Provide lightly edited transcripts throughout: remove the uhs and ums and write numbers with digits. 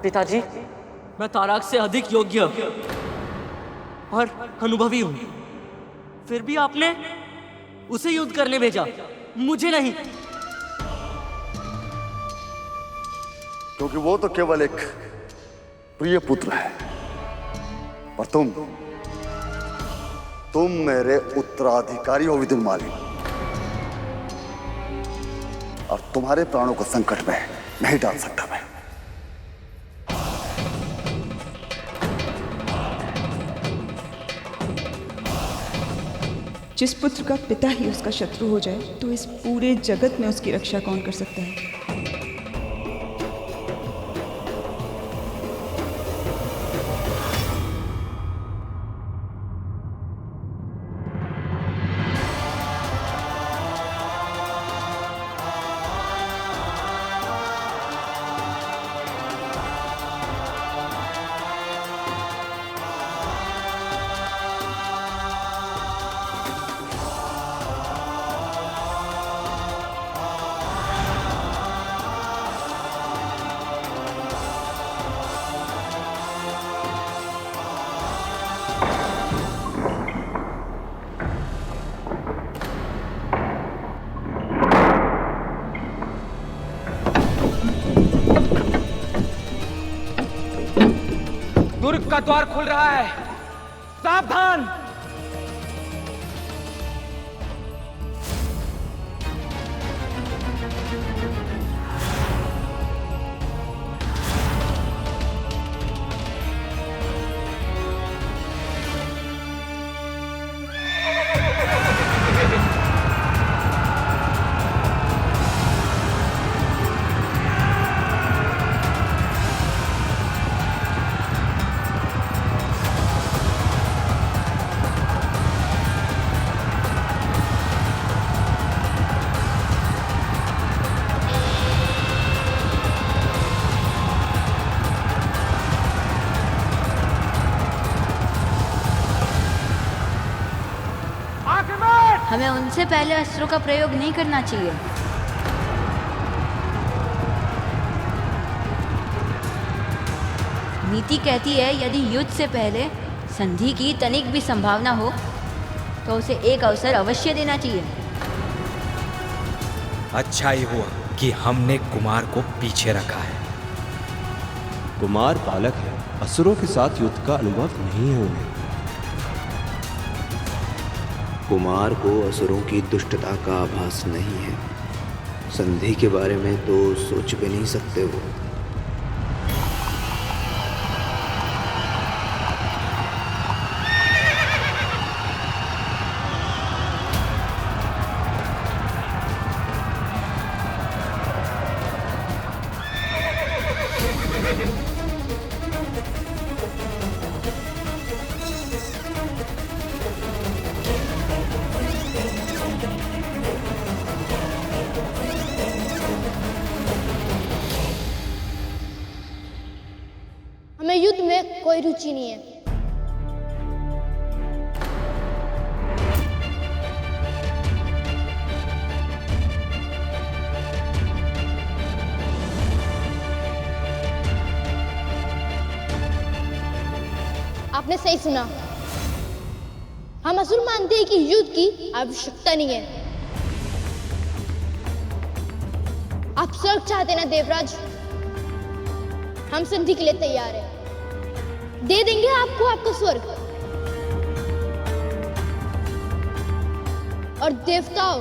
पिताजी, मैं ताराक से अधिक योग्य और अनुभवी हूं, फिर भी आपने उसे युद्ध करने भेजा, मुझे नहीं। क्योंकि वो तो केवल एक प्रिय पुत्र है, पर तुम मेरे उत्तराधिकारी हो विदुर मालिन, और तुम्हारे प्राणों को संकट में नहीं डाल सकता मैं। जिस पुत्र का पिता ही उसका शत्रु हो जाए तो इस पूरे जगत में उसकी रक्षा कौन कर सकता है। दुर्ग का द्वार खुल रहा है, सावधान। हमें उनसे पहले अस्त्रों का प्रयोग नहीं करना चाहिए। नीति कहती है यदि युद्ध से पहले संधि की तनिक भी संभावना हो तो उसे एक अवसर अवश्य देना चाहिए। अच्छा ही हुआ कि हमने कुमार को पीछे रखा है। कुमार बालक है, असुरों के साथ युद्ध का अनुभव नहीं है उन्हें। कुमार को असुरों की दुष्टता का आभास नहीं है। संधि के बारे में तो सोच भी नहीं सकते वो। हमें युद्ध में कोई रुचि नहीं है। आपने सही सुना, हम असुर मानते हैं कि युद्ध की आवश्यकता नहीं है। आप स्वर्ग चाहते ना देवराज? हम संधि के लिए तैयार हैं। दे देंगे आपको आपका स्वर्ग। और देवताओं,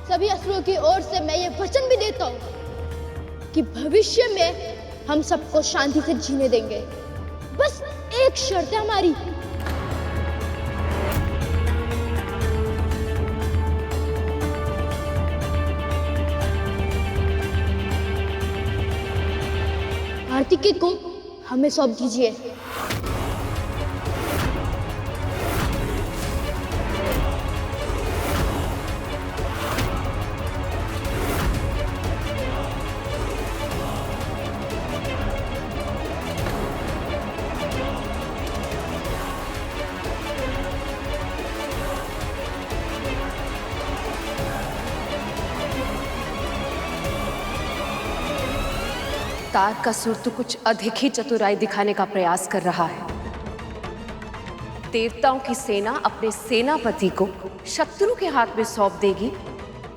सभी असुरों की ओर से मैं ये वचन भी देता हूं कि भविष्य में हम सबको शांति से जीने देंगे। बस एक शर्त है हमारी। कार्तिकेय को हमें सौंप दीजिए। तारकासुर तो कुछ अधिक ही चतुराई दिखाने का प्रयास कर रहा है। देवताओं की सेना अपने सेनापति को शत्रु के हाथ में सौंप देगी,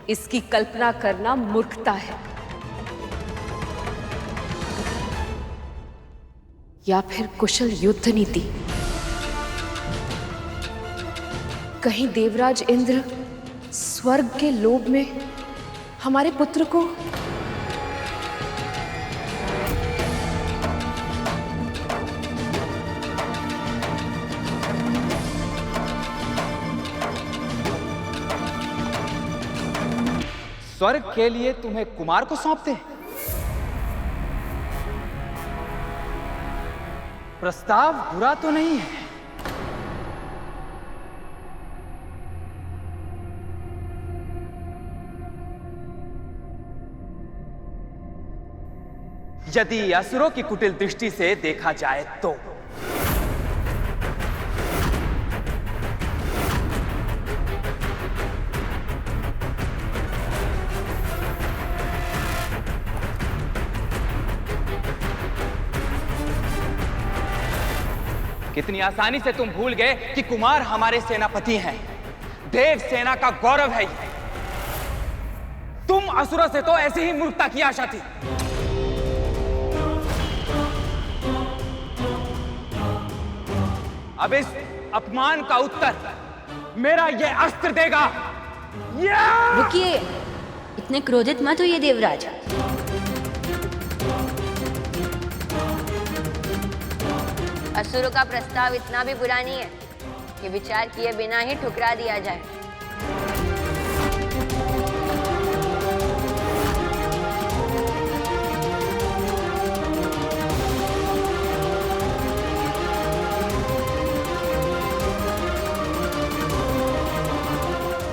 इसकी कल्पना करना मूर्खता है। या फिर कुशल युद्ध नीति। कहीं देवराज इंद्र स्वर्ग के लोभ में हमारे पुत्र को स्वर्ग के लिए तुम्हें कुमार को सौंपते हैं? प्रस्ताव बुरा तो नहीं है। यदि असुरों की कुटिल दृष्टि से देखा जाए तो कितनी आसानी से तुम भूल गए कि कुमार हमारे सेनापति हैं। देव सेना का गौरव है ये। तुम असुरों से तो ऐसी ही मूर्खता की आशा थी। अब इस अपमान का उत्तर मेरा ये अस्त्र देगा। रुकिए, इतने क्रोधित मत होइए देवराज। असुरों का प्रस्ताव इतना भी बुरा नहीं है कि विचार किए बिना ही ठुकरा दिया जाए।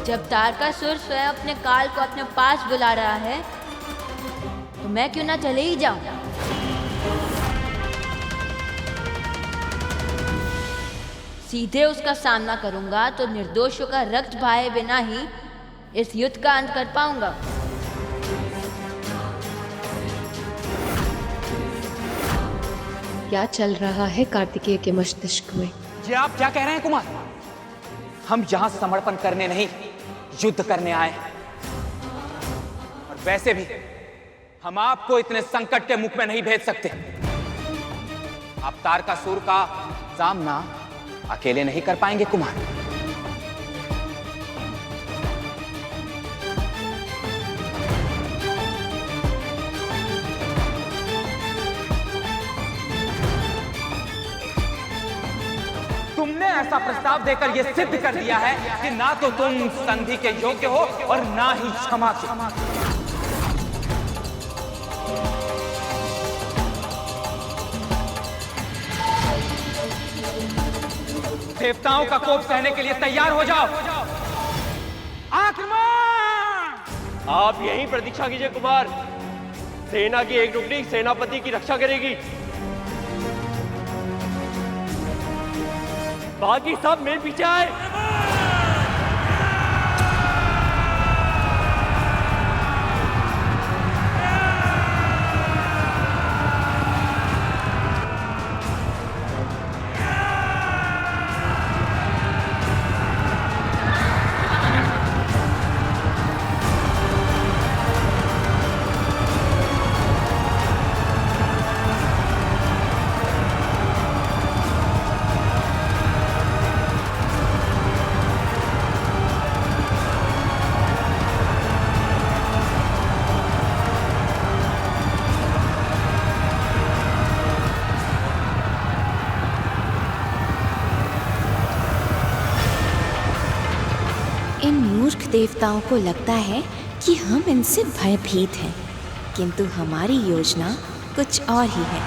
जब तारकासुर स्वयं अपने काल को अपने पास बुला रहा है तो मैं क्यों ना चले ही जाऊं। सीधे उसका सामना करूंगा तो निर्दोषों का रक्त बहाए बिना ही इस युद्ध का अंत कर पाऊंगा। क्या चल रहा है कार्तिकेय के मस्तिष्क में? ये आप क्या कह रहे हैं कुमार? हम यहां समर्पण करने नहीं, युद्ध करने आए हैं। और वैसे भी हम आपको इतने संकट के मुख में नहीं भेज सकते। आप तारकासुर का सामना अकेले नहीं कर पाएंगे कुमार। तुमने ऐसा प्रस्ताव देकर यह सिद्ध कर दिया है कि ना तो तुम संधि के योग्य हो और ना ही क्षमा के। देवताओं का कोप सहने के लिए तैयार हो जाओ। आक्रमण! आप यहीं प्रतीक्षा कीजिए कुमार। सेना की एक टुकड़ी सेनापति की रक्षा करेगी, बाकी सब मेरे पीछे आए। देवताओं को लगता है कि हम इनसे भयभीत हैं, किंतु हमारी योजना कुछ और ही है।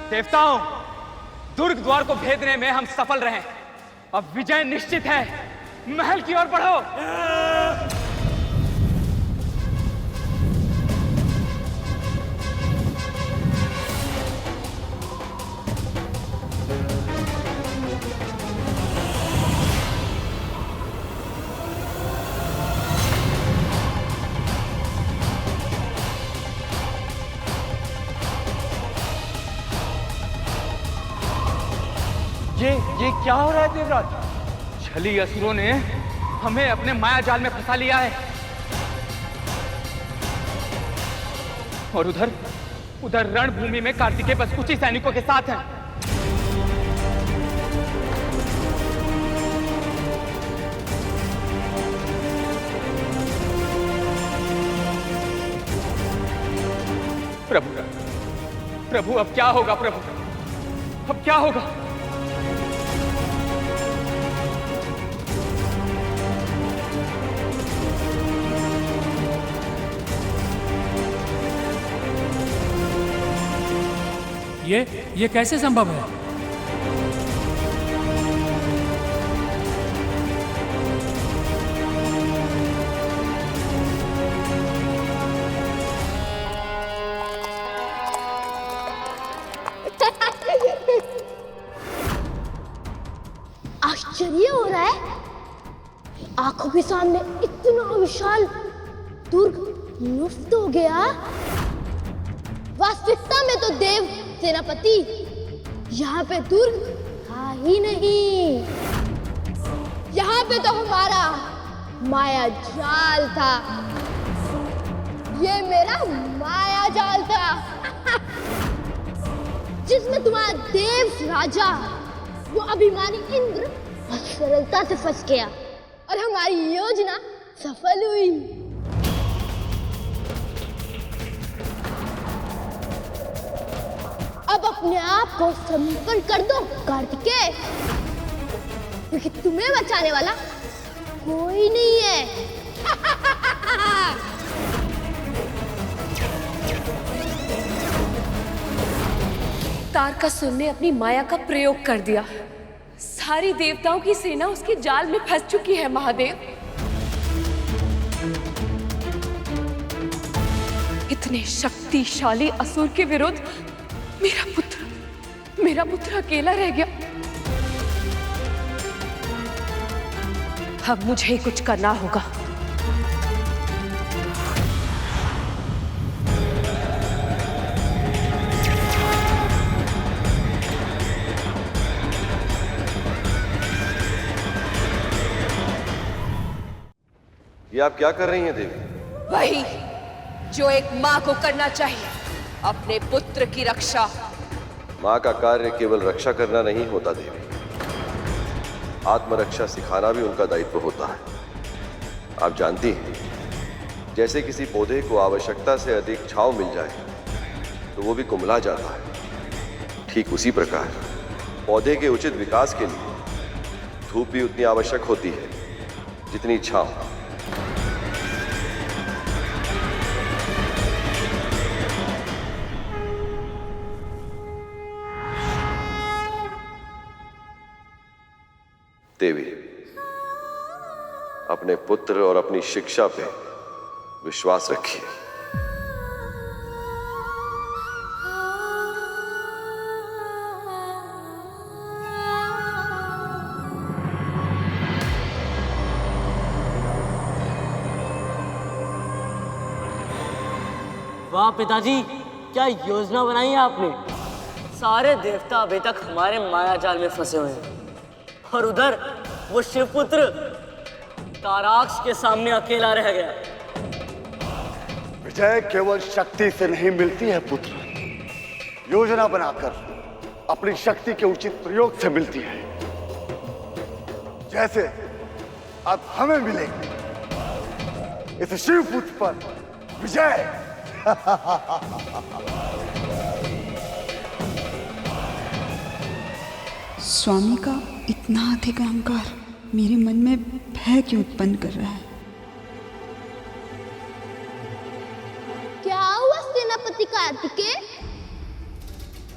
देवताओं, दुर्ग द्वार को भेदने में हम सफल रहे। अब विजय निश्चित है। महल की ओर बढ़ो। ये क्या हो रहा है देवराज? छली असुरों ने हमें अपने माया जाल में फंसा लिया है। और उधर रणभूमि में कार्तिकेय बस कुछ ही सैनिकों के साथ हैं। प्रभु अब क्या होगा? प्रभु अब क्या होगा? ये कैसे संभव है? आश्चर्य हो रहा है। आंखों के सामने इतना विशाल दुर्ग लुप्त हो गया। वास्तविकता में तो देव सेनापति यहाँ पे दुर्ग था ही नहीं। यहाँ पे तो हमारा माया जाल था। ये मेरा माया जाल था जिसमें तुम्हारा देव राजा, वो अभिमानी इंद्र, सरलता से फंस गया और हमारी योजना सफल हुई। अब अपने आप को समर्पण कर दो कार्तिकेय, क्योंकि तुम्हें बचाने वाला कोई नहीं है। तारकासुर ने अपनी माया का प्रयोग कर दिया। सारी देवताओं की सेना उसके जाल में फंस चुकी है महादेव। इतने शक्तिशाली असुर के विरुद्ध मेरा पुत्र अकेला रह गया। अब मुझे ही कुछ करना होगा। ये आप क्या कर रही हैं देवी? वही जो एक माँ को करना चाहिए, अपने पुत्र की रक्षा। माँ का कार्य केवल रक्षा करना नहीं होता देवी, आत्मरक्षा सिखाना भी उनका दायित्व होता है। आप जानती हैं, जैसे किसी पौधे को आवश्यकता से अधिक छांव मिल जाए तो वो भी कुम्हला जाता है, ठीक उसी प्रकार पौधे के उचित विकास के लिए धूप भी उतनी आवश्यक होती है जितनी छांव। देवी, अपने पुत्र और अपनी शिक्षा पे विश्वास रखिए। वाह पिताजी, क्या योजना बनाई है आपने। सारे देवता अभी तक हमारे माया जाल में फंसे हुए हैं और उधर वो शिवपुत्र ताराक्ष के सामने अकेला रह गया। विजय केवल शक्ति से नहीं मिलती है पुत्र, योजना बनाकर अपनी शक्ति के उचित प्रयोग से मिलती है, जैसे अब हमें मिलेगी इस शिवपुत्र पर विजय। स्वामी का इतना अधिक अहंकार मेरे मन में भय क्यों उत्पन्न कर रहा है। क्या हुआ सेनापति कार्तिकेय?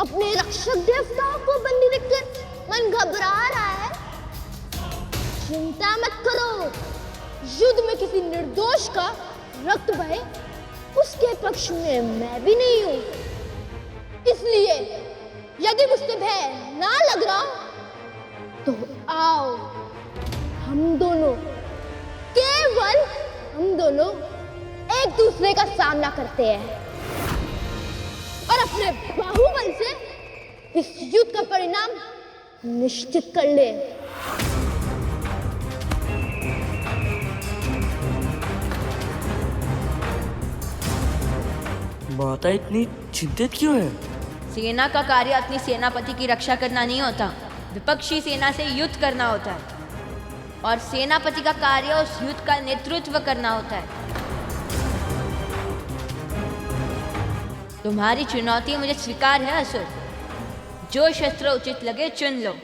अपने रक्षक देवताओं को बंदी देखकर मन घबरा रहा है। चिंता मत करो, युद्ध में किसी निर्दोष का रक्त बहे उसके पक्ष में मैं भी नहीं हूं। इसलिए यदि मुझसे भय ना लग रहा तो आओ केवल हम दोनों एक दूसरे का सामना करते हैं और अपने बाहुबल से इस युद्ध का परिणाम निश्चित कर ले। माता इतनी चिंतित क्यों है? सेना का कार्य अपनी सेनापति की रक्षा करना नहीं होता, विपक्षी सेना से युद्ध करना होता है। और सेनापति का कार्य उस युद्ध का नेतृत्व करना होता है। तुम्हारी चुनौती मुझे स्वीकार है असुर। जो शस्त्र उचित लगे चुन लो।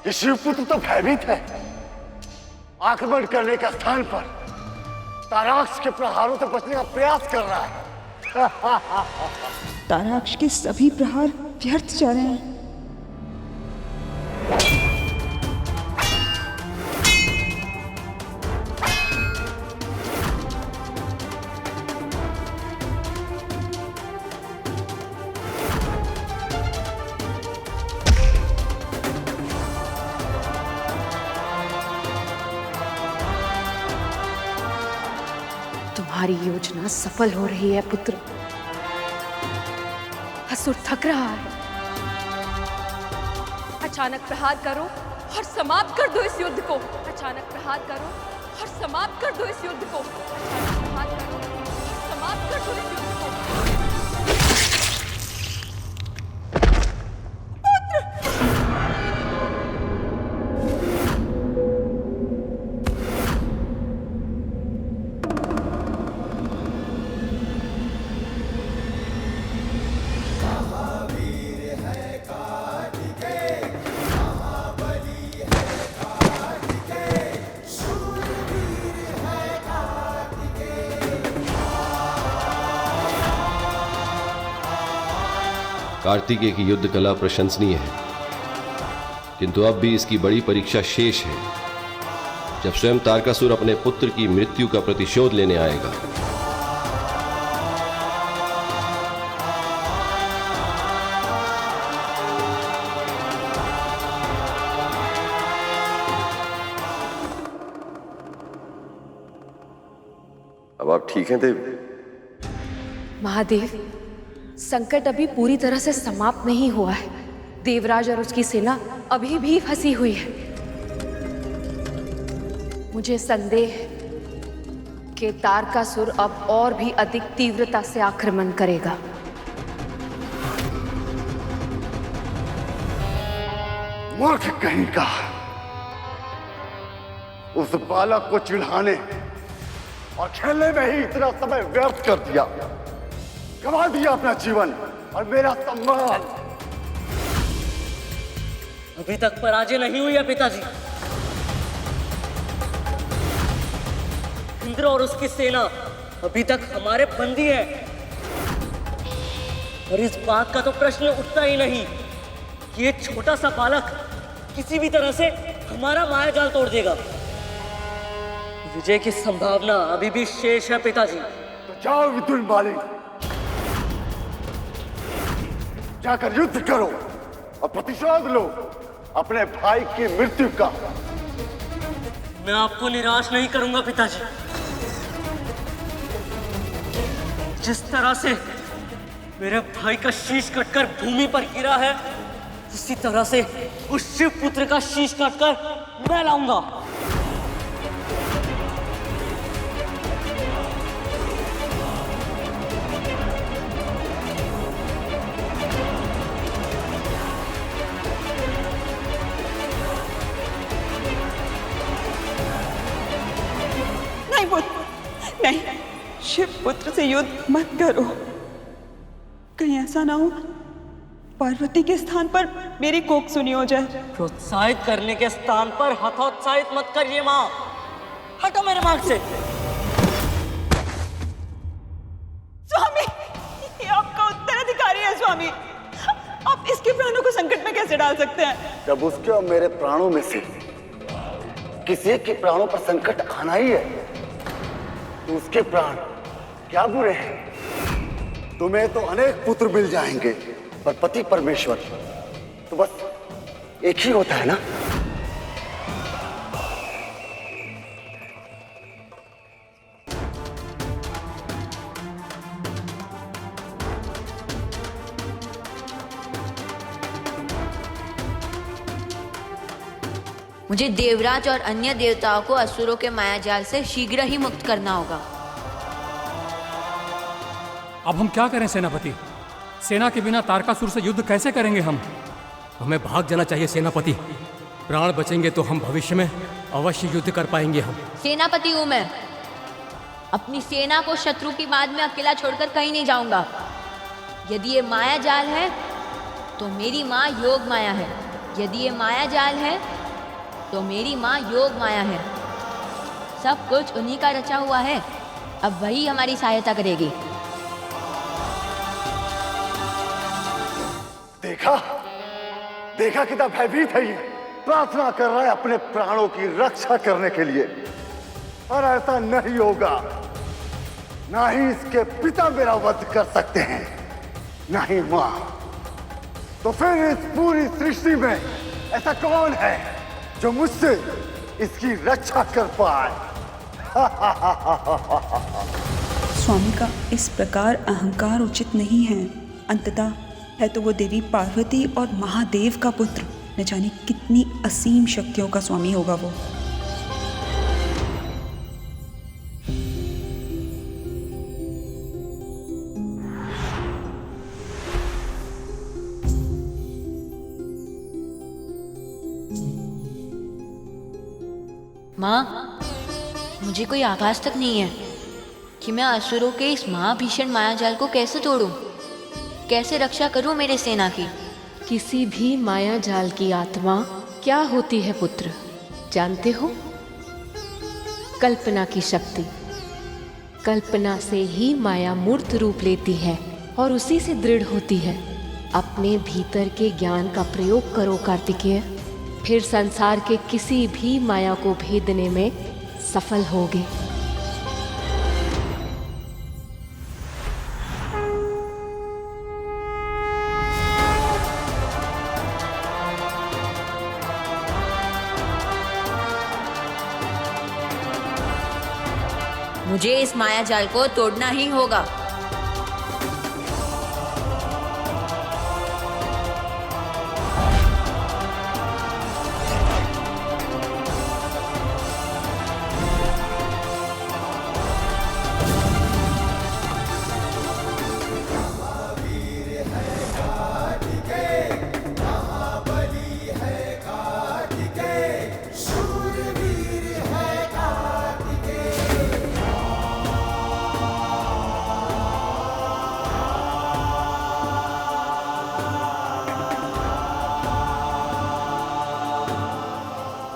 ये शिवपुत्र तो भयभीत है। आक्रमण करने का स्थान पर ताराक्ष के प्रहारों से बचने का प्रयास कर रहा है। ताराक्ष के सभी प्रहार व्यर्थ जा रहे हैं। तुम्हारी योजना सफल हो रही है पुत्र। असुर थक रहा है। अचानक प्रहार करो और समाप्त कर दो इस युद्ध को। अचानक प्रहार करो और समाप्त कर दो इस युद्ध को। अचानक प्रहार करो और समाप्त कर दो इस युद्ध को। कार्तिकेय की युद्ध कला प्रशंसनीय है, किंतु अब भी इसकी बड़ी परीक्षा शेष है, जब स्वयं तारकासुर अपने पुत्र की मृत्यु का प्रतिशोध लेने आएगा। अब आप ठीक हैं देवी? महादेव, संकट अभी पूरी तरह से समाप्त नहीं हुआ है। देवराज और उसकी सेना अभी भी फंसी हुई है। मुझे संदेह है कि तारकासुर अब और भी अधिक तीव्रता से आक्रमण करेगा। मूर्ख कहीं का, उस बालक को चिढ़ाने और खेलने में ही इतना समय व्यर्थ कर दिया, गंवा दिया अपना जीवन और मेरा सम्मान। अभी तक पराजय नहीं हुई है पिताजी। इंद्र और उसकी सेना अभी तक हमारे बंदी है, और इस बात का तो प्रश्न उठता ही नहीं कि ये छोटा सा बालक किसी भी तरह से हमारा माया जाल तोड़ देगा। विजय की संभावना अभी भी शेष है पिताजी। तो जाओ विदुर मालिक, जाकर युद्ध करो और प्रतिशोध लो अपने भाई की मृत्यु का। मैं आपको निराश नहीं करूंगा पिताजी। जिस तरह से मेरे भाई का शीश कटकर भूमि पर गिरा है, उसी तरह से उस शिव पुत्र का शीश काटकर मैं लाऊंगा। नहीं पुत्र, नहीं, शिव पुत्र से युद्ध मत करो। कहीं ऐसा ना हो पार्वती के स्थान पर मेरी कोख सुनी हो जाए। प्रोत्साहित करने के स्थान पर हतोत्साहित मत करिए माँ। हटो मेरे मार्ग से। स्वामी, ये आपका उत्तराधिकारी है स्वामी। आप इसके प्राणों को संकट में कैसे डाल सकते हैं? जब उसके और मेरे प्राणों में से किसी एक के प्राणों पर संकट आना ही है, तो उसके प्राण क्या बुरे हैं? तुम्हें तो अनेक पुत्र मिल जाएंगे, पर पति परमेश्वर तो बस एक ही होता है ना। मुझे देवराज और अन्य देवताओं को असुरों के मायाजाल से शीघ्र ही मुक्त करना होगा। अब हम क्या करें सेनापति? सेना के बिना तारकासुर से युद्ध कैसे करेंगे हम? हमें भाग जाना चाहिए सेनापति। प्राण बचेंगे तो हम भविष्य में अवश्य युद्ध कर पाएंगे। हम सेनापति हूं मैं। अपनी सेना को शत्रु की बात में अकेला छोड़कर कहीं नहीं जाऊंगा। यदि ये माया जाल है तो मेरी माँ योग माया है। यदि ये माया जाल है तो मेरी माँ योग माया है। सब कुछ उन्हीं का रचा हुआ है। अब वही हमारी सहायता करेगी। देखा, देखा कितना भयभीत है ये। प्रार्थना कर रहा है अपने प्राणों की रक्षा करने के लिए, पर ऐसा नहीं होगा। ना ही इसके पिता मेरा वध कर सकते हैं, ना ही मां। तो फिर इस पूरी सृष्टि में ऐसा कौन है जो मुझसे इसकी रक्षा कर पाए? स्वामी का इस प्रकार अहंकार उचित नहीं है। अंततः है तो वो देवी पार्वती और महादेव का पुत्र। न जाने कितनी असीम शक्तियों का स्वामी होगा वो। माँ, मुझे कोई आभास तक नहीं है कि मैं असुरों के इस महाभीषण मायाजाल को कैसे तोड़ूं, कैसे रक्षा करूं मेरे सेना की। किसी भी माया जाल की आत्मा क्या होती है पुत्र, जानते हो? कल्पना की शक्ति। कल्पना से ही माया मूर्त रूप लेती है और उसी से दृढ़ होती है। अपने भीतर के ज्ञान का प्रयोग करो कार्तिकेय, फिर संसार के किसी भी माया को भेदने में सफल होगे। मुझे इस माया जाल को तोड़ना ही होगा।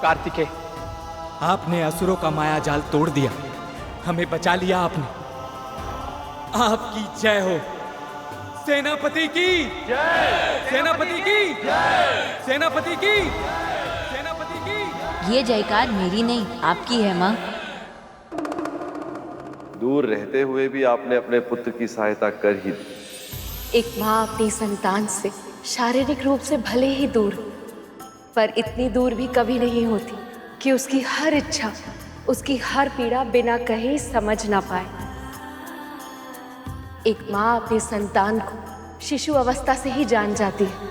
कार्तिकेय, आपने असुरों का माया जाल तोड़ दिया, हमें बचा लिया आपने। आपकी जय हो। सेनापति की जय, सेनापति की जय, सेनापति की, सेनापति की। ये जयकार मेरी नहीं, आपकी है माँ। दूर रहते हुए भी आपने अपने पुत्र की सहायता कर ही दी। एक माँ अपनी संतान से शारीरिक रूप से भले ही दूर, पर इतनी दूर भी कभी नहीं होती कि उसकी हर इच्छा, उसकी हर पीड़ा बिना कहे समझ ना पाए। एक माँ अपनी संतान को शिशु अवस्था से ही जान जाती है,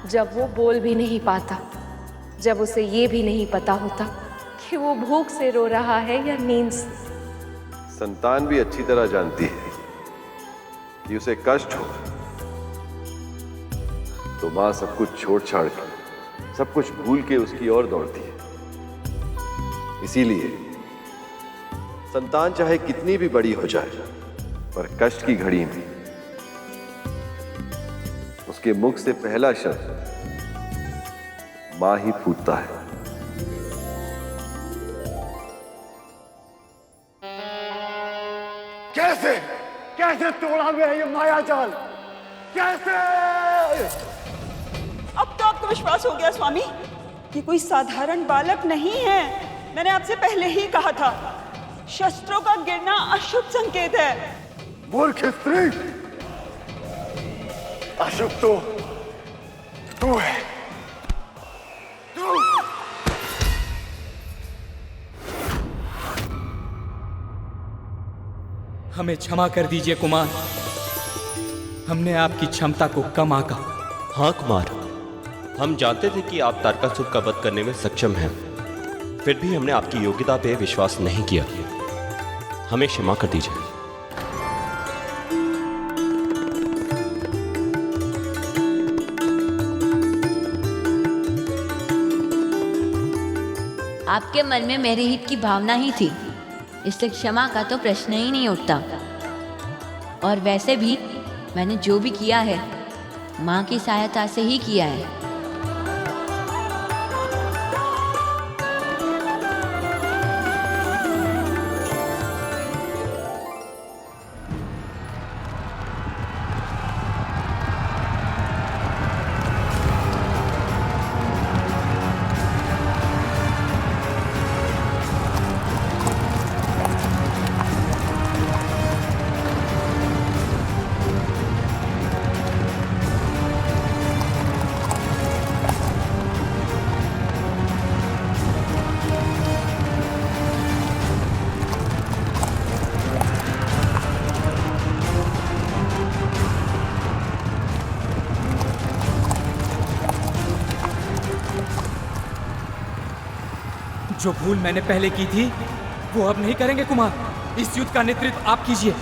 जब वो बोल भी नहीं पाता, जब उसे ये भी नहीं पता होता कि वो भूख से रो रहा है या नींद से। संतान भी अच्छी तरह जानती है कि उसे कष्ट हो तो मां सब कुछ छोड़ छाड़ के, सब कुछ भूल के उसकी ओर दौड़ती है। इसीलिए संतान चाहे कितनी भी बड़ी हो जाए, पर कष्ट की घड़ी में उसके मुख से पहला शब्द मां ही फूटता है। कैसे कैसे तोड़ा गया ये माया जाल? कैसे? अब तो आपको विश्वास हो गया स्वामी कि कोई साधारण बालक नहीं है। मैंने आपसे पहले ही कहा था, शस्त्रों का गिरना अशुभ संकेत है। मूर्ख स्त्री, अशुभ तो तू है, तू। हमें क्षमा कर दीजिए कुमार, हमने आपकी क्षमता को कम आंका। हाँ कुमार, हम जानते थे कि आप तारकासुर का वध करने में सक्षम हैं, फिर भी हमने आपकी योग्यता पे विश्वास नहीं किया। हमें क्षमा कर दीजिए। आपके मन में मेरे हित की भावना ही थी, इसलिए क्षमा का तो प्रश्न ही नहीं उठता। और वैसे भी मैंने जो भी किया है माँ की सहायता से ही किया है। जो भूल मैंने पहले की थी वो अब नहीं करेंगे कुमार। इस युद्ध का नेतृत्व आप कीजिए।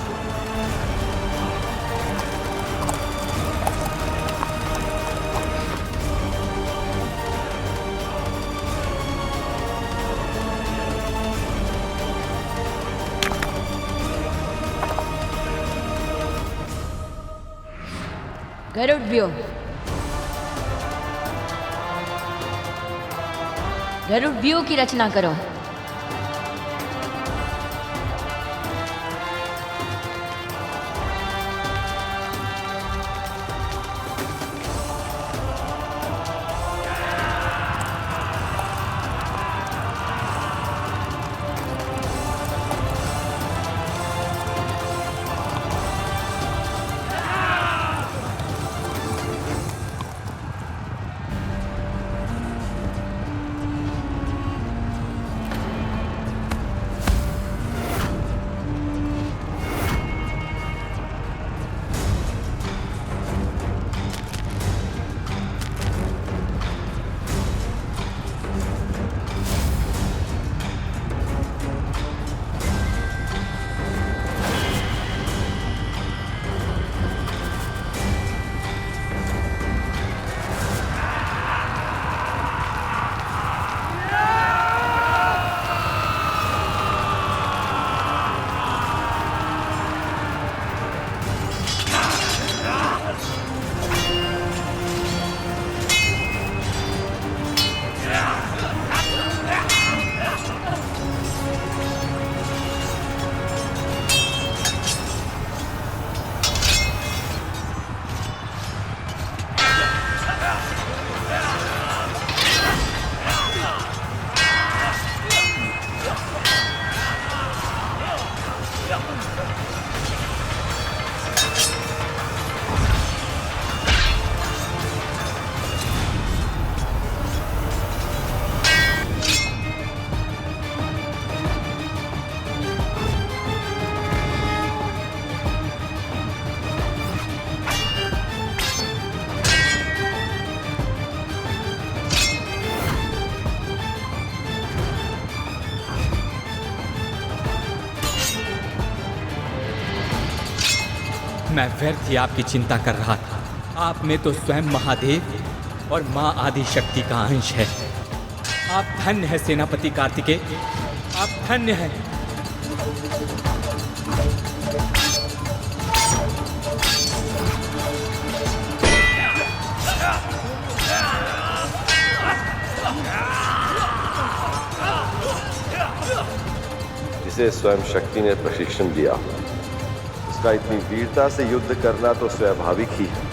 गरुड़ व्यूह की रचना करो। मैं व्यर्थ ही आपकी चिंता कर रहा था। आप में तो स्वयं महादेव और माँ आदि शक्ति का अंश है। आप धन्य हैं सेनापति कार्तिकेय, आप धन्य हैं। जिसे स्वयं शक्ति ने प्रशिक्षण दिया, उसका इतनी वीरता से युद्ध करना तो स्वाभाविक ही है।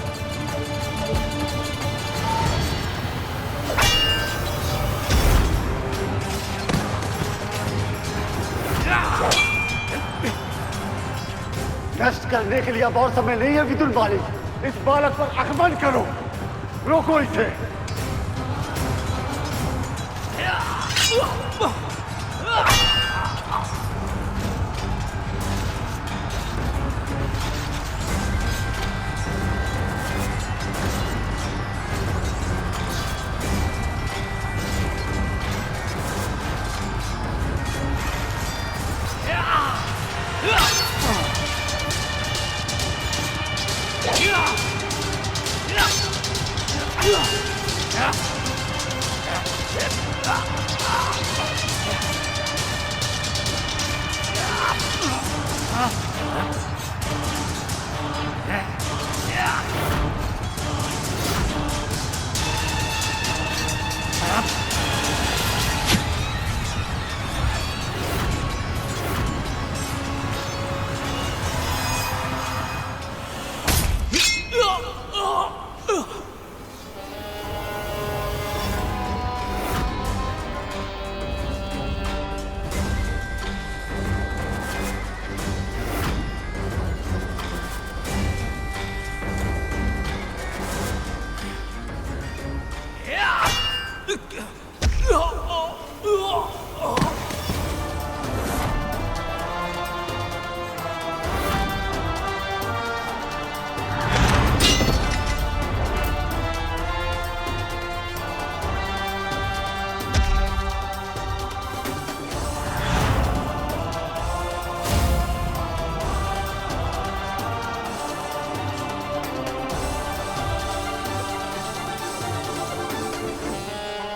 नष्ट करने के लिए अब और समय नहीं है विदुर मालिक। इस बालक पर आक्रमण करो, रोको इसे।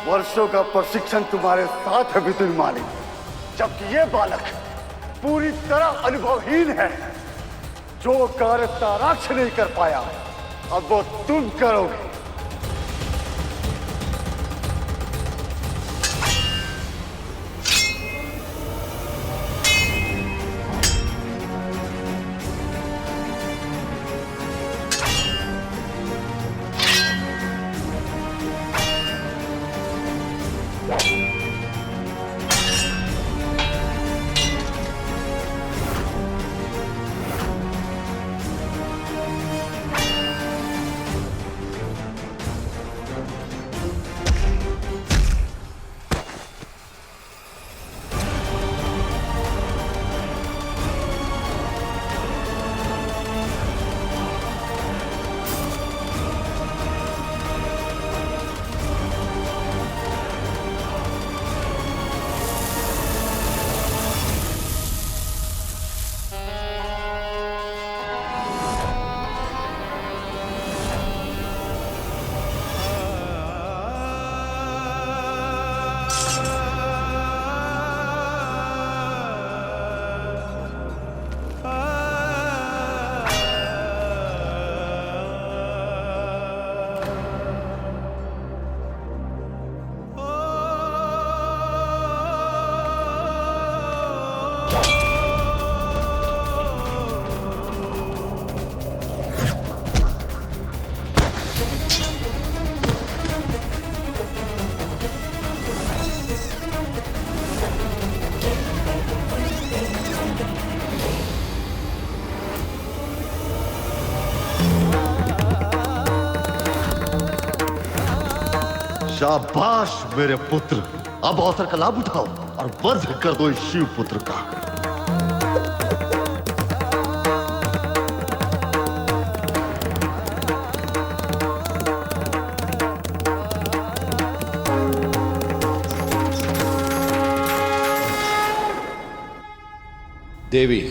वर्षों का प्रशिक्षण तुम्हारे साथ है विदुर मालिक, जबकि ये बालक पूरी तरह अनुभवहीन है। जो कार्य ताराक्ष नहीं कर पाया, अब वो तुम करोगे। शाबाश मेरे पुत्र, अब अवसर का लाभ उठाओ और वध कर दो इस शिव पुत्र का। देवी,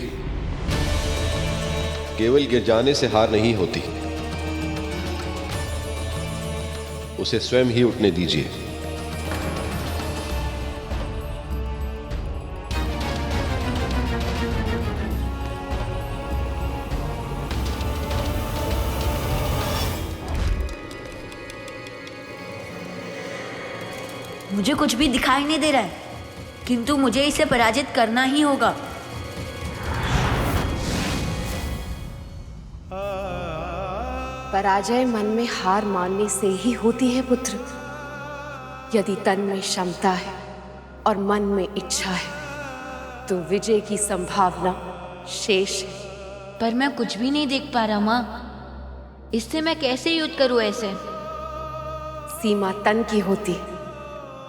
केवल गिर जाने से हार नहीं होती, उसे स्वयं ही उठने दीजिए। मुझे कुछ भी दिखाई नहीं दे रहा है, किंतु मुझे इसे पराजित करना ही होगा। पराजय मन में हार मानने से ही होती है पुत्र। यदि तन में क्षमता है और मन में इच्छा है तो विजय की संभावना शेष है। पर मैं कुछ भी नहीं देख पा रहा माँ, इससे मैं कैसे युद्ध करूं ऐसे? सीमा तन की होती है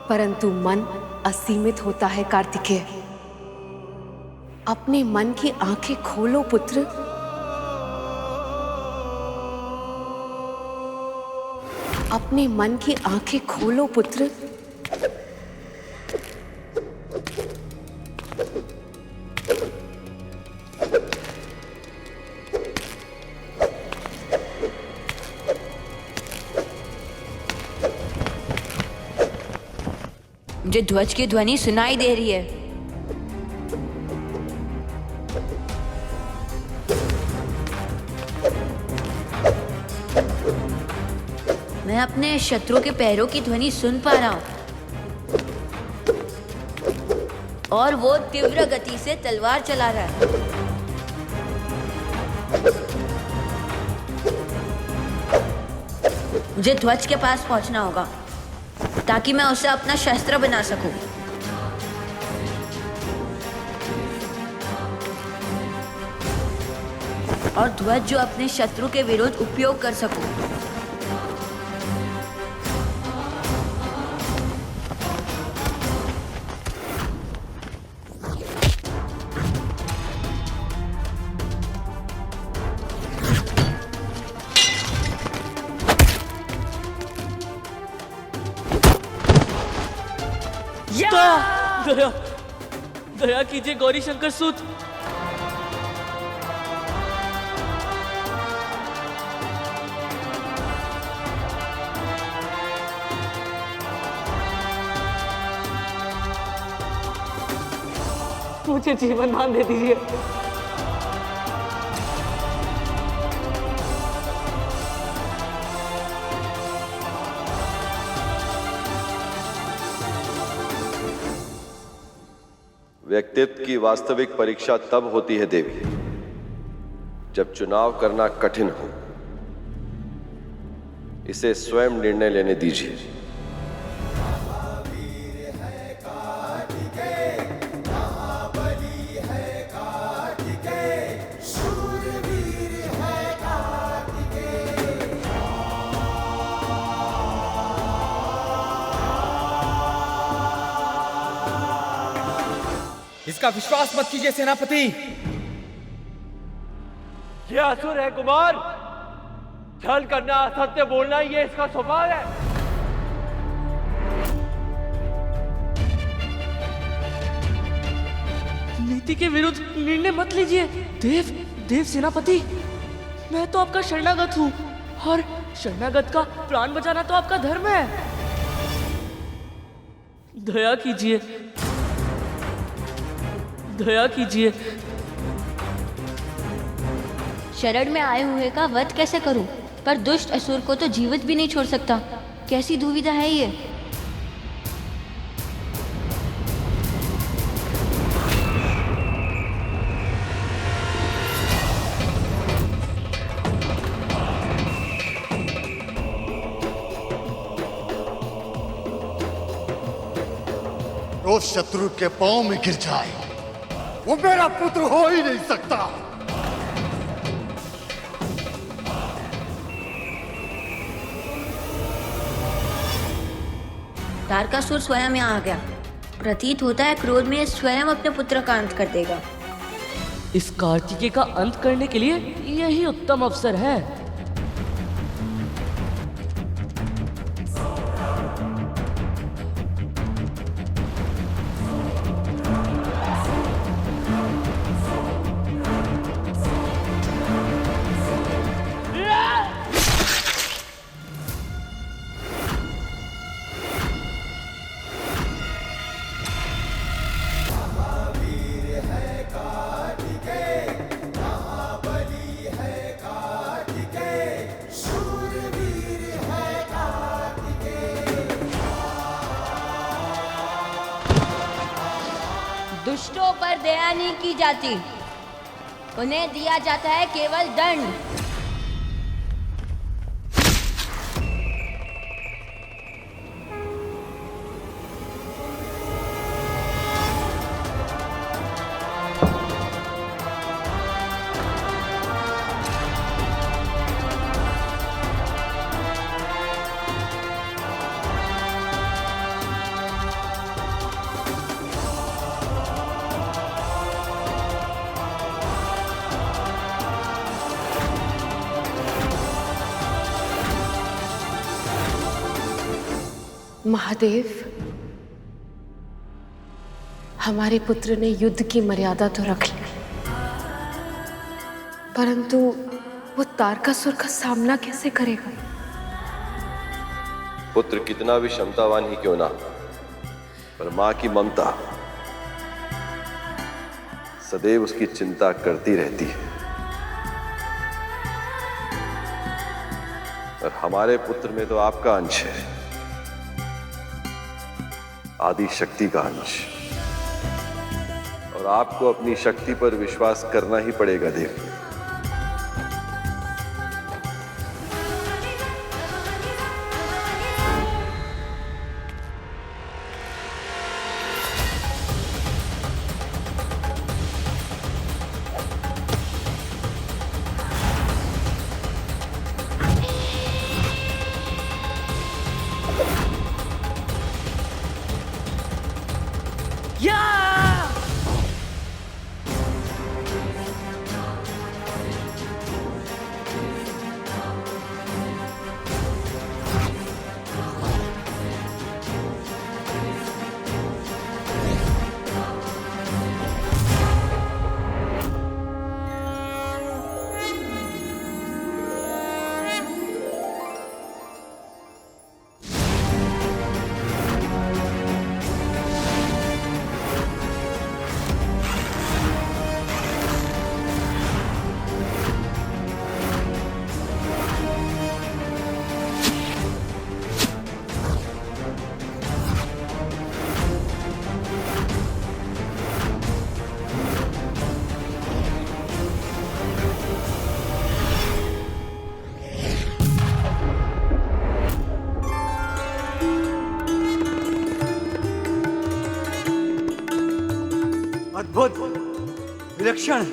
परंतु मन असीमित होता है कार्तिकेय। अपने मन की आंखें खोलो पुत्र। अपने मन की आंखें खोलो पुत्र। मुझे ध्वज की ध्वनि सुनाई दे रही है। मैं अपने शत्रु के पैरों की ध्वनि सुन पा रहा हूं और वो तीव्र गति से तलवार चला रहा है। मुझे ध्वज के पास पहुंचना होगा ताकि मैं उसे अपना शस्त्र बना सकूं। और ध्वज जो अपने शत्रु के विरुद्ध उपयोग कर सकूं। दया दया कीजिए गौरी शंकर सूत। मुझे जीवन दान दे दीजिए। व्यक्तित्व की वास्तविक परीक्षा तब होती है देवी, जब चुनाव करना कठिन हो। इसे स्वयं निर्णय लेने दीजिए। इसका विश्वास मत कीजिए सेनापति। ये असुर है कुमार। छल करना, असत्य बोलना, ये इसका स्वभाव है। नीति के विरुद्ध निर्णय मत लीजिए। देव सेनापति, मैं तो आपका शरणागत हूँ और शरणागत का प्राण बचाना तो आपका धर्म है। दया कीजिए, दया कीजिए। शरण में आए हुए का वध कैसे करूं? पर दुष्ट असुर को तो जीवित भी नहीं छोड़ सकता। कैसी दुविधा है ये? जो शत्रु के पांव में गिर जाए वो मेरा पुत्र हो ही नहीं सकता। तारकासुर स्वयं यहाँ आ गया। प्रतीत होता है क्रोध में स्वयं अपने पुत्र का अंत कर देगा। इस कार्तिकेय का अंत करने के लिए यही उत्तम अवसर है। दुष्टों पर दया नहीं की जाती, उन्हें दिया जाता है केवल दंड। महादेव, हमारे पुत्र ने युद्ध की मर्यादा तो रख ली, परंतु वो तारकासुर का सामना कैसे करेगा? पुत्र कितना भी क्षमतावान ही क्यों ना, पर मां की ममता सदैव उसकी चिंता करती रहती है। और हमारे पुत्र में तो आपका अंश है, आदि शक्ति का अंश, और आपको अपनी शक्ति पर विश्वास करना ही पड़ेगा देव। अद्भुत, विलक्षण,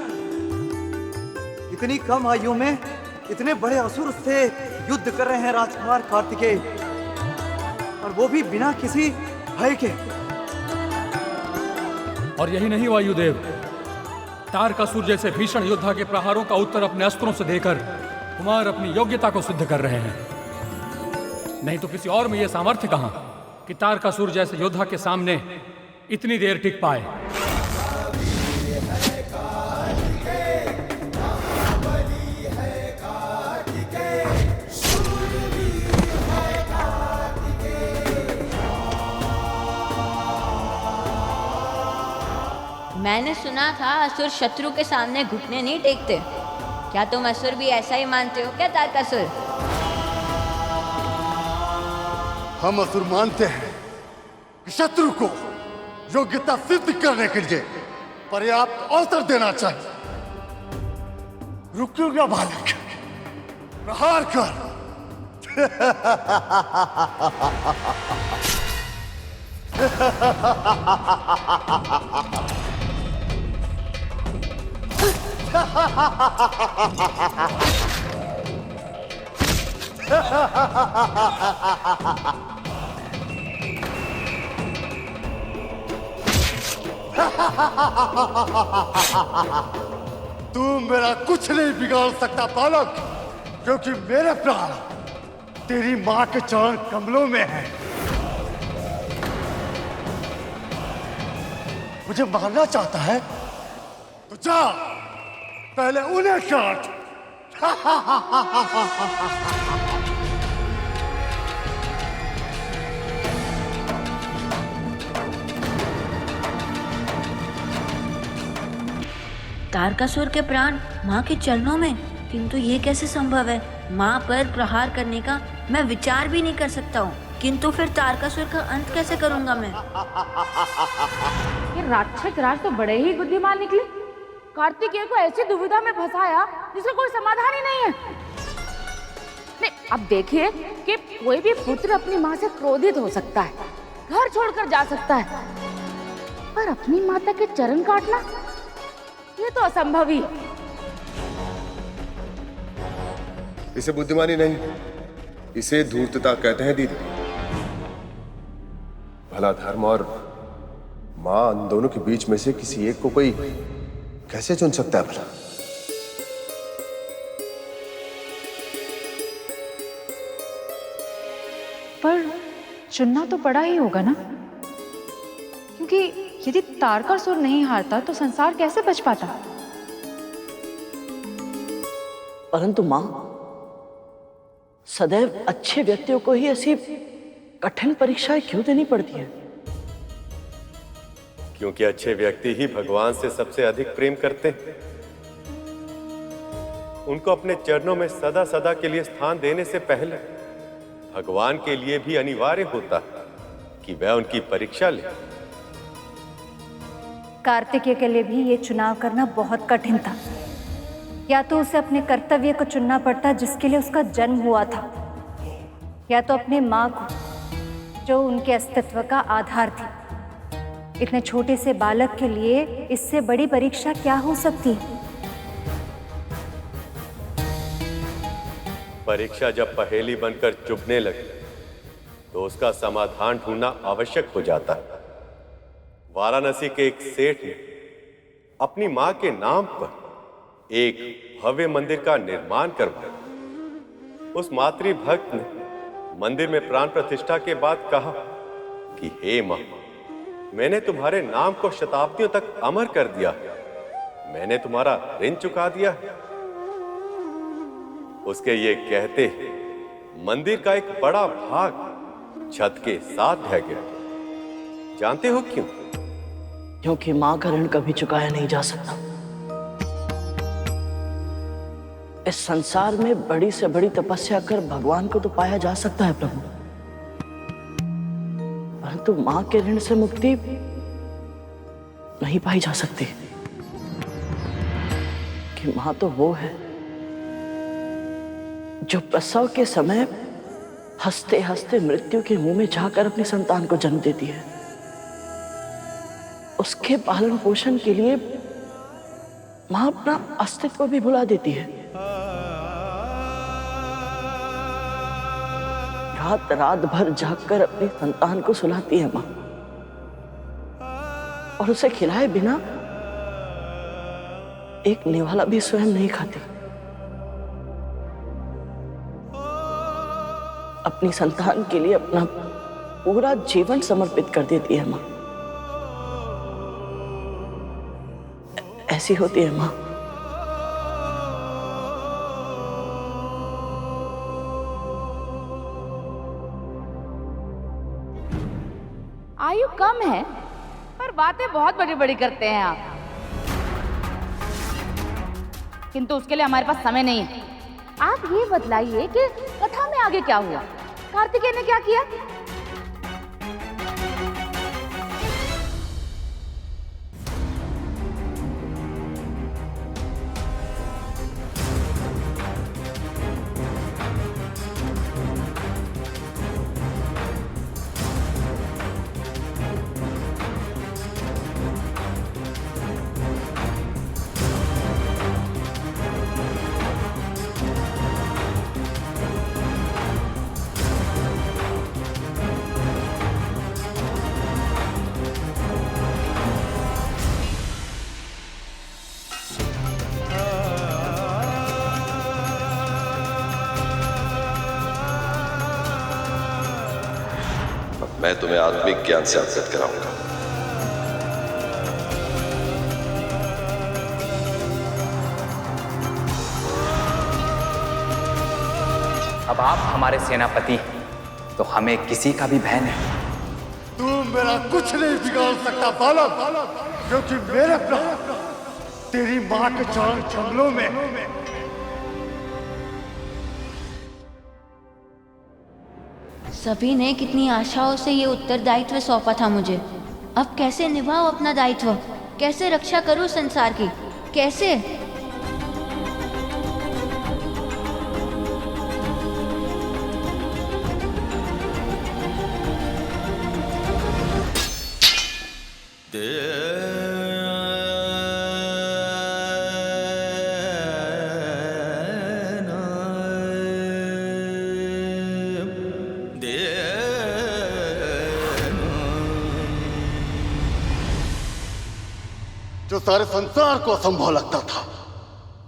इतनी कम आयु में इतने बड़े असुर से युद्ध कर रहे हैं राजकुमार कार्तिकेय, और वो भी बिना किसी भय के। और यही नहीं वायुदेव, तारकासुर जैसे भीषण योद्धा के प्रहारों का उत्तर अपने अस्त्रों से देकर कुमार अपनी योग्यता को सिद्ध कर रहे हैं। नहीं तो किसी और में यह सामर्थ्य कहां कि तारकासुर जैसे योद्धा के सामने इतनी देर टिक पाए। मैंने सुना था असुर शत्रु के सामने घुटने नहीं टेकते। क्या तुम असुर भी ऐसा ही मानते हो क्या तारकासुर? हम असुर मानते हैं कि शत्रु को योग्यता सिद्ध करने के लिए पर्याप्त अवसर देना चाहिए। रुकिएगा बालक, प्रहार कर। तू मेरा कुछ नहीं बिगाड़ सकता बालक, क्योंकि मेरे प्राण तेरी मां के चरण कमलों में है। मुझे मारना चाहता है तो जा, पहले उन्हें काट। तारकासुर के प्राण माँ के चरणों में, किंतु ये कैसे संभव है? माँ पर प्रहार करने का मैं विचार भी नहीं कर सकता हूँ। लेकिन तो फिर तारकासुर का अंत कैसे करूंगा मैं? ये राक्षस राज तो बड़े ही बुद्धिमान निकले। कार्तिकेय को ऐसी दुविधा में फंसाया जिसका कोई समाधान ही नहीं है। नहीं, अब देखिए कि कोई भी पुत्र अपनी माँ से क्रोधित हो सकता है, घर छोड़कर जा सकता है, पर अपनी माता के चरण काटना ये तो असंभव ही। इसे बुद्धिमानी नहीं, इसे धूर्तता कहते हैं दीदी। भला धर्म और मां, उन दोनों के बीच में से किसी एक को कोई कैसे चुन सकता है भला? पर चुनना तो पड़ा ही होगा ना, क्योंकि यदि तारकासुर नहीं हारता तो संसार कैसे बच पाता? परंतु मां, सदैव अच्छे व्यक्तियों को ही ऐसी कठिन परीक्षाएं क्यों देनी पड़ती है? क्योंकि अच्छे व्यक्ति ही भगवान से सबसे अधिक प्रेम करते हैं। उनको अपने चरणों में सदा सदा के लिए स्थान देने से पहले भगवान के लिए भी अनिवार्य होता है कि वह उनकी परीक्षा ले। कार्तिकेय के लिए भी ये चुनाव करना बहुत कठिन था। या तो उसे अपने कर्तव्य को चुनना पड़ता जिसके लिए उसका जन्म हुआ था, या तो अपने माँ को जो उनके अस्तित्व का आधार थी। इतने छोटे से बालक के लिए इससे बड़ी परीक्षा क्या हो सकती है? परीक्षा जब पहेली बनकर चुभने लगे तो उसका समाधान ढूंढना आवश्यक हो जाता है। वाराणसी के एक सेठ ने अपनी मां के नाम पर एक भव्य मंदिर का निर्माण करवाया। उस मातृभक्त ने मंदिर में प्राण प्रतिष्ठा के बाद कहा कि हे मां, मैंने तुम्हारे नाम को शताब्दियों तक अमर कर दिया, मैंने तुम्हारा ऋण चुका दिया। उसके ये कहते मंदिर का एक बड़ा भाग छत के साथ ढह गया। जानते हो क्यों? क्योंकि मां का ऋण कभी चुकाया नहीं जा सकता। इस संसार में बड़ी से बड़ी तपस्या कर भगवान को तो पाया जा सकता है प्रभु, परंतु मां के ऋण से मुक्ति नहीं पाई जा सकती। कि मां तो वो है जो प्रसव के समय हंसते हंसते मृत्यु के मुंह में जाकर अपने संतान को जन्म देती है। उसके पालन पोषण के लिए मां अपना अस्तित्व भी भुला देती है। रात रात भर जागकर अपने संतान को सुलाती है मां, और उसे खिलाए बिना एक निवाला भी स्वयं नहीं खाती। अपनी संतान के लिए अपना पूरा जीवन समर्पित कर देती है मां। ऐसी होती है मां। आयु कम है पर बातें बहुत बड़ी बड़ी करते हैं आप, किंतु उसके लिए हमारे पास समय नहीं है। आप ये बतलाइए कि कथा में आगे क्या हुआ? कार्तिकेय ने क्या किया? मैं तुम्हें आत्मिक ज्ञान से अवगत कराऊंगा। अब आप हमारे सेनापति, तो हमें किसी का भी भय नहीं। तू मेरा कुछ नहीं बिगाड़ सकता बालक, क्योंकि मेरे प्राण तेरी मां के चरण कमलों में। सभी ने कितनी आशाओं से ये उत्तरदायित्व सौंपा था मुझे। अब कैसे निभाऊं अपना दायित्व? कैसे रक्षा करूं संसार की? कैसे? जो सारे संसार को असंभव लगता था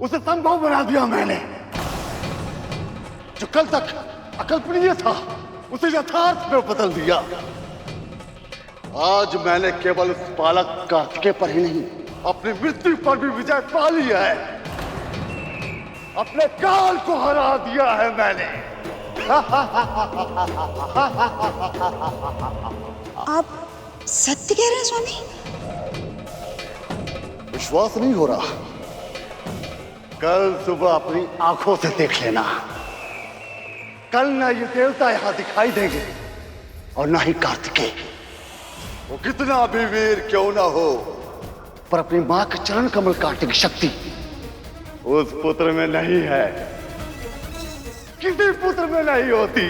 उसे संभव बना दिया मैंने। जो कल तक अकल्पनीय था उसे यथार्थ में बदल दिया। आज मैंने केवल उस बालक कार्तिकेय पर ही नहीं अपनी मृत्यु पर भी विजय पा ली है। अपने काल को हरा दिया है मैंने। आप सत्य कह रहे हैं स्वामी? विश्वास नहीं हो रहा? कल सुबह अपनी आंखों से देख लेना। कल ना ये देवता यहां दिखाई देंगे और ना ही कार्तिकेय। वो कितना भी वीर क्यों ना हो, पर अपनी मां के चरण कमल काटने की शक्ति उस पुत्र में नहीं है। किसी पुत्र में नहीं होती।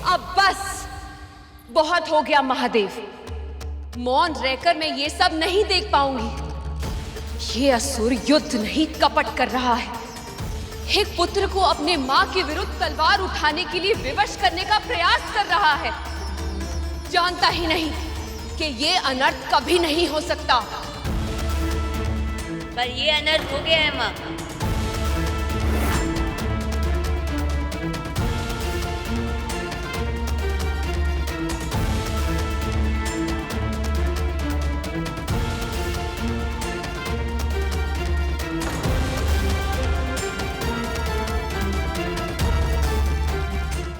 अब बस बहुत हो गया महादेव। मौन रहकर मैं ये सब नहीं देख पाऊंगी। ये असुर युद्ध नहीं कपट कर रहा है। एक पुत्र को अपने मां के विरुद्ध तलवार उठाने के लिए विवश करने का प्रयास कर रहा है। जानता ही नहीं कि ये अनर्थ कभी नहीं हो सकता। पर ये अनर्थ हो गया है मां।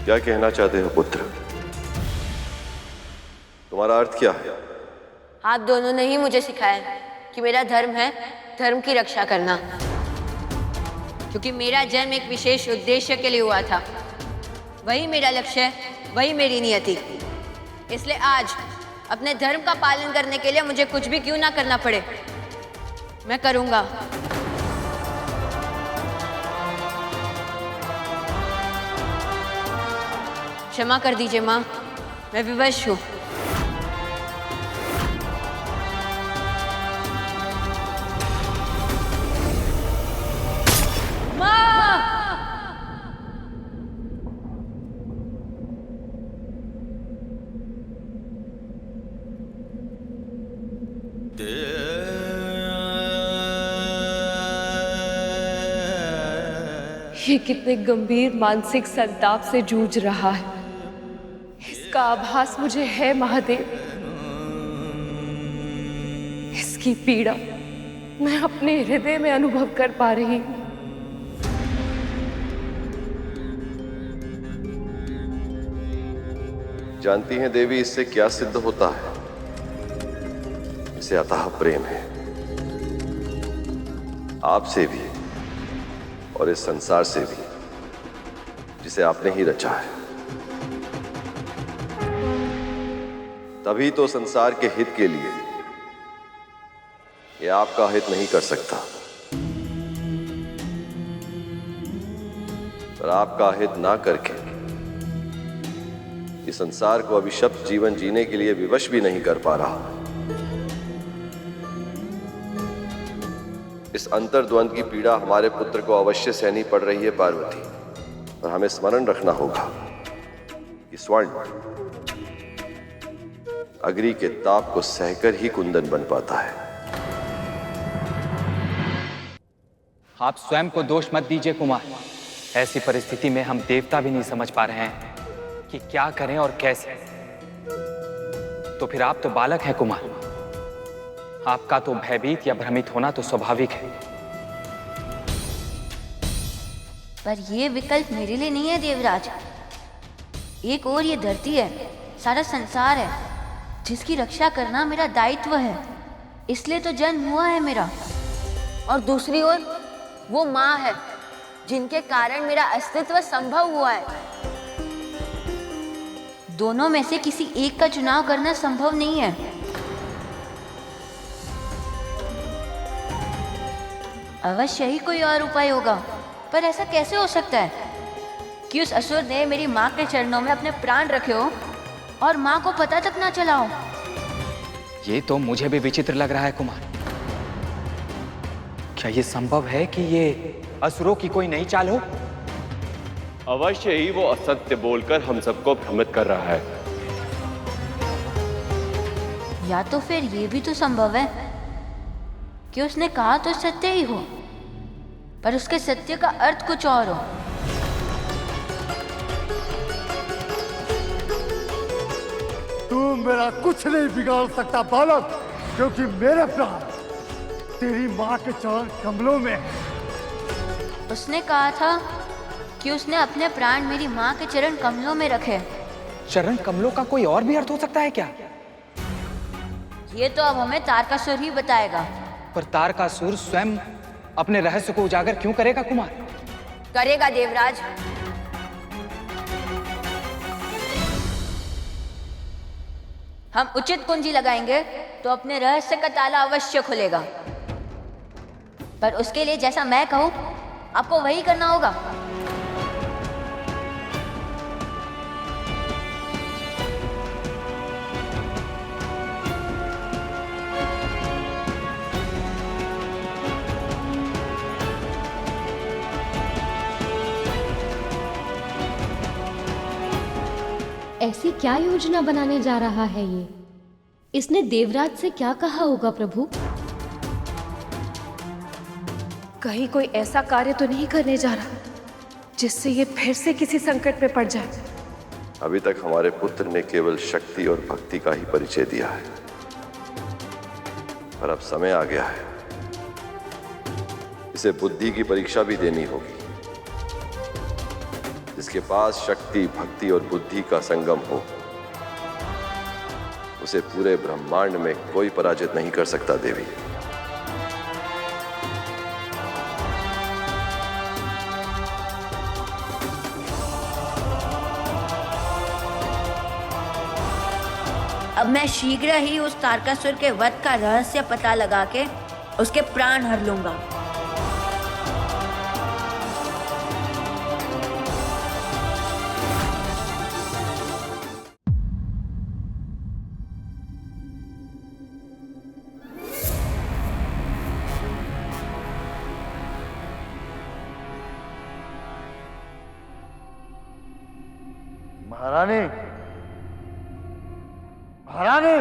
क्या कहना चाहते हो पुत्र? तुम्हारा अर्थ क्या है? आप दोनों ने ही मुझे सिखाया कि मेरा धर्म है धर्म की रक्षा करना। क्योंकि मेरा जन्म एक विशेष उद्देश्य के लिए हुआ था। वही मेरा लक्ष्य है, वही मेरी नियति। इसलिए आज अपने धर्म का पालन करने के लिए मुझे कुछ भी क्यों ना करना पड़े, मैं करूंगा। क्षमा कर दीजिए मां, मैं विवश हूं। ये कितने गंभीर मानसिक संताप से जूझ रहा है, इसका आभास मुझे है महादेव। इसकी पीड़ा मैं अपने हृदय में अनुभव कर पा रही हूं। जानती हैं देवी, इससे क्या सिद्ध होता है? इसे अथाह प्रेम है, आपसे भी और इस संसार से भी जिसे आपने ही रचा है। तभी तो संसार के हित के लिए यह आपका हित नहीं कर सकता, पर आपका हित ना करके इस संसार को अभिशप्त जीवन जीने के लिए विवश भी नहीं कर पा रहा। इस अंतर्द्वंद की पीड़ा हमारे पुत्र को अवश्य सहनी पड़ रही है पार्वती, और हमें स्मरण रखना होगा कि स्वर्ण अग्नि के ताप को सहकर ही कुंदन बन पाता है। आप स्वयं को दोष मत दीजिए कुमार। ऐसी परिस्थिति में हम देवता भी नहीं समझ पा रहे हैं कि क्या करें और कैसे। तो फिर आप तो बालक हैं कुमार, आपका तो भयभीत या भ्रमित होना तो स्वाभाविक है। पर यह विकल्प मेरे लिए नहीं है देवराज। एक और ये धरती है, सारा संसार है, जिसकी रक्षा करना मेरा दायित्व है। इसलिए तो जन्म हुआ है मेरा। और दूसरी ओर वो माँ है जिनके कारण मेरा अस्तित्व संभव हुआ है। दोनों में से किसी एक का चुनाव करना संभव नहीं है। अवश्य ही कोई और उपाय होगा, पर ऐसा कैसे हो सकता है कि उस असुर ने मेरी माँ के चरणों में अपने प्राण रखे हो और माँ को पता तक ना चला हो। ये तो मुझे भी विचित्र लग रहा है कुमार। क्या ये संभव है कि ये असुरों की कोई नई चाल हो? अवश्य ही वो असत्य बोलकर हम सबको भ्रमित कर रहा है। या तो फिर ये भी तो संभव है कि उसने कहा तो सत्य ही हो, पर उसके सत्य का अर्थ कुछ और हो। तू मेरा कुछ नहीं बिगाड़ सकता बालक, क्योंकि मेरे प्राण तेरी माँ के चरण कमलों में है। उसने कहा था कि उसने अपने प्राण मेरी माँ के चरण कमलों में रखे। चरण कमलों का कोई और भी अर्थ हो सकता है क्या? ये तो अब हमें तारकासुर ही बताएगा। पर तारकासुर स्वयं अपने रहस्य को उजागर क्यों करेगा कुमार? करेगा देवराज। हम उचित कुंजी लगाएंगे तो अपने रहस्य का ताला अवश्य खुलेगा, पर उसके लिए जैसा मैं कहूं आपको वही करना होगा। ऐसी क्या योजना बनाने जा रहा है ये? इसने देवराज से क्या कहा होगा प्रभु? कहीं कोई ऐसा कार्य तो नहीं करने जा रहा जिससे ये फिर से किसी संकट में पड़ जाए। अभी तक हमारे पुत्र ने केवल शक्ति और भक्ति का ही परिचय दिया है, पर अब समय आ गया है, इसे बुद्धि की परीक्षा भी देनी होगी। जिसके पास शक्ति, भक्ति और बुद्धि का संगम हो, उसे पूरे ब्रह्मांड में कोई पराजित नहीं कर सकता देवी। अब मैं शीघ्र ही उस तारकासुर के वध का रहस्य पता लगा के उसके प्राण हर लूंगा। महारानी, महारानी,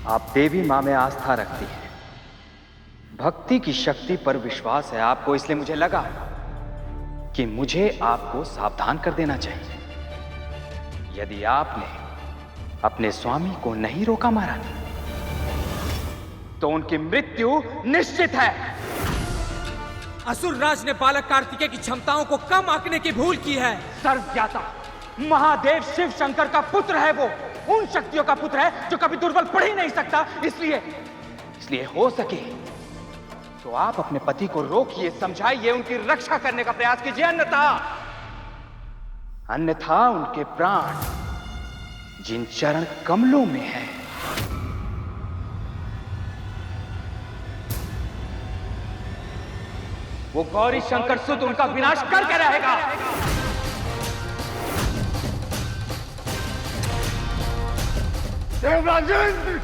आप देवी माँ में आस्था रखती हैं, भक्ति की शक्ति पर विश्वास है आपको, इसलिए मुझे लगा कि मुझे आपको सावधान कर देना चाहिए। यदि आपने अपने स्वामी को नहीं रोका महाराज, तो उनकी मृत्यु निश्चित है। असुरराज ने बालक कार्तिकेय की क्षमताओं को कम आंकने की भूल की है। सर्वज्ञाता महादेव शिव शंकर का पुत्र है, वो उन शक्तियों का पुत्र है जो कभी दुर्बल पड़ ही नहीं सकता। इसलिए हो सके तो आप अपने पति को रोकिए, समझाइए, उनकी रक्षा करने का प्रयास कीजिए, अन्यथा उनके प्राण जिन चरण कमलों में है वो गौरी शंकर सुत उनका विनाश करके रहेगा। देवराजेंद्र,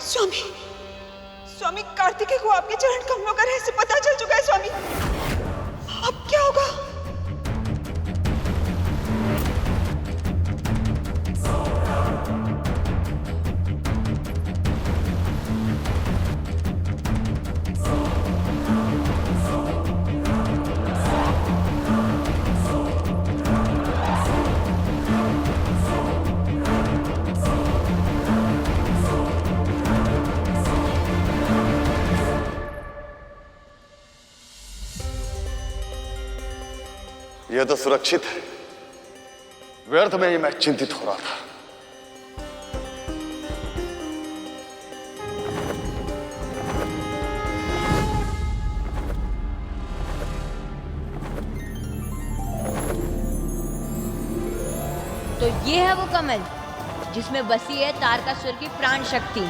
स्वामी, स्वामी कार्तिकेय को आपके चरण कमलों का रहस्य पता चल चुका है स्वामी। अब क्या होगा? यह तो सुरक्षित है। व्यर्थ में ही मैं चिंतित हो रहा था। तो ये है वो कमल जिसमें बसी है तारकासुर की प्राण शक्ति।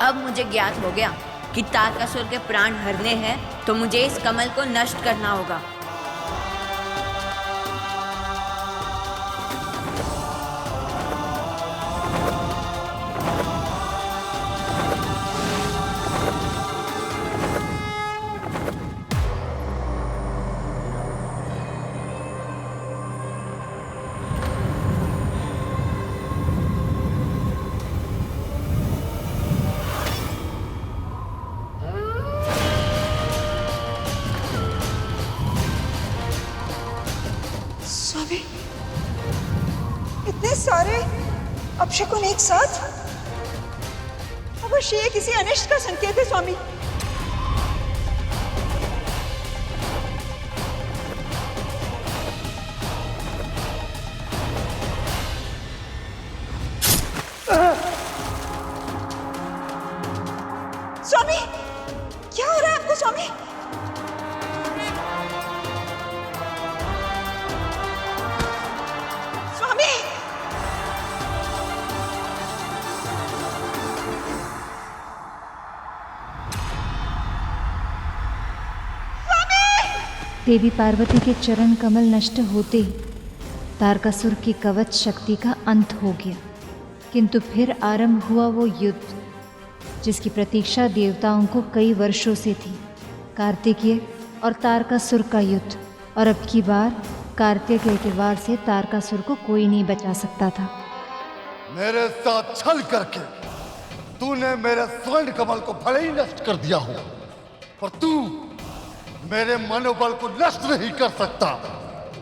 अब मुझे ज्ञात हो गया कि तारकासुर के प्राण हरने हैं, तो मुझे इस कमल को नष्ट करना होगा। स्वामी, इतने सारे अपशकुन एक साथ? अवश्य ये किसी अनिष्ट का संकेत है स्वामी। स्वामी, क्या हो रहा है आपको स्वामी? स्वामी, देवी पार्वती के चरण कमल नष्ट होते ही तारकासुर की कवच शक्ति का अंत हो गया। किंतु फिर आरंभ हुआ वो युद्ध जिसकी प्रतीक्षा देवताओं को कई वर्षों से थी। कार्तिकेय और तारकासुर का युद्ध, और अब की बार कार्तिकेय के वार से तारकासुर को कोई नहीं बचा सकता था। मेरे साथ छल करके तूने मेरे स्वर्ण कमल को भले ही नष्ट कर दिया हो, पर तू मेरे मनोबल को नष्ट नहीं कर सकता,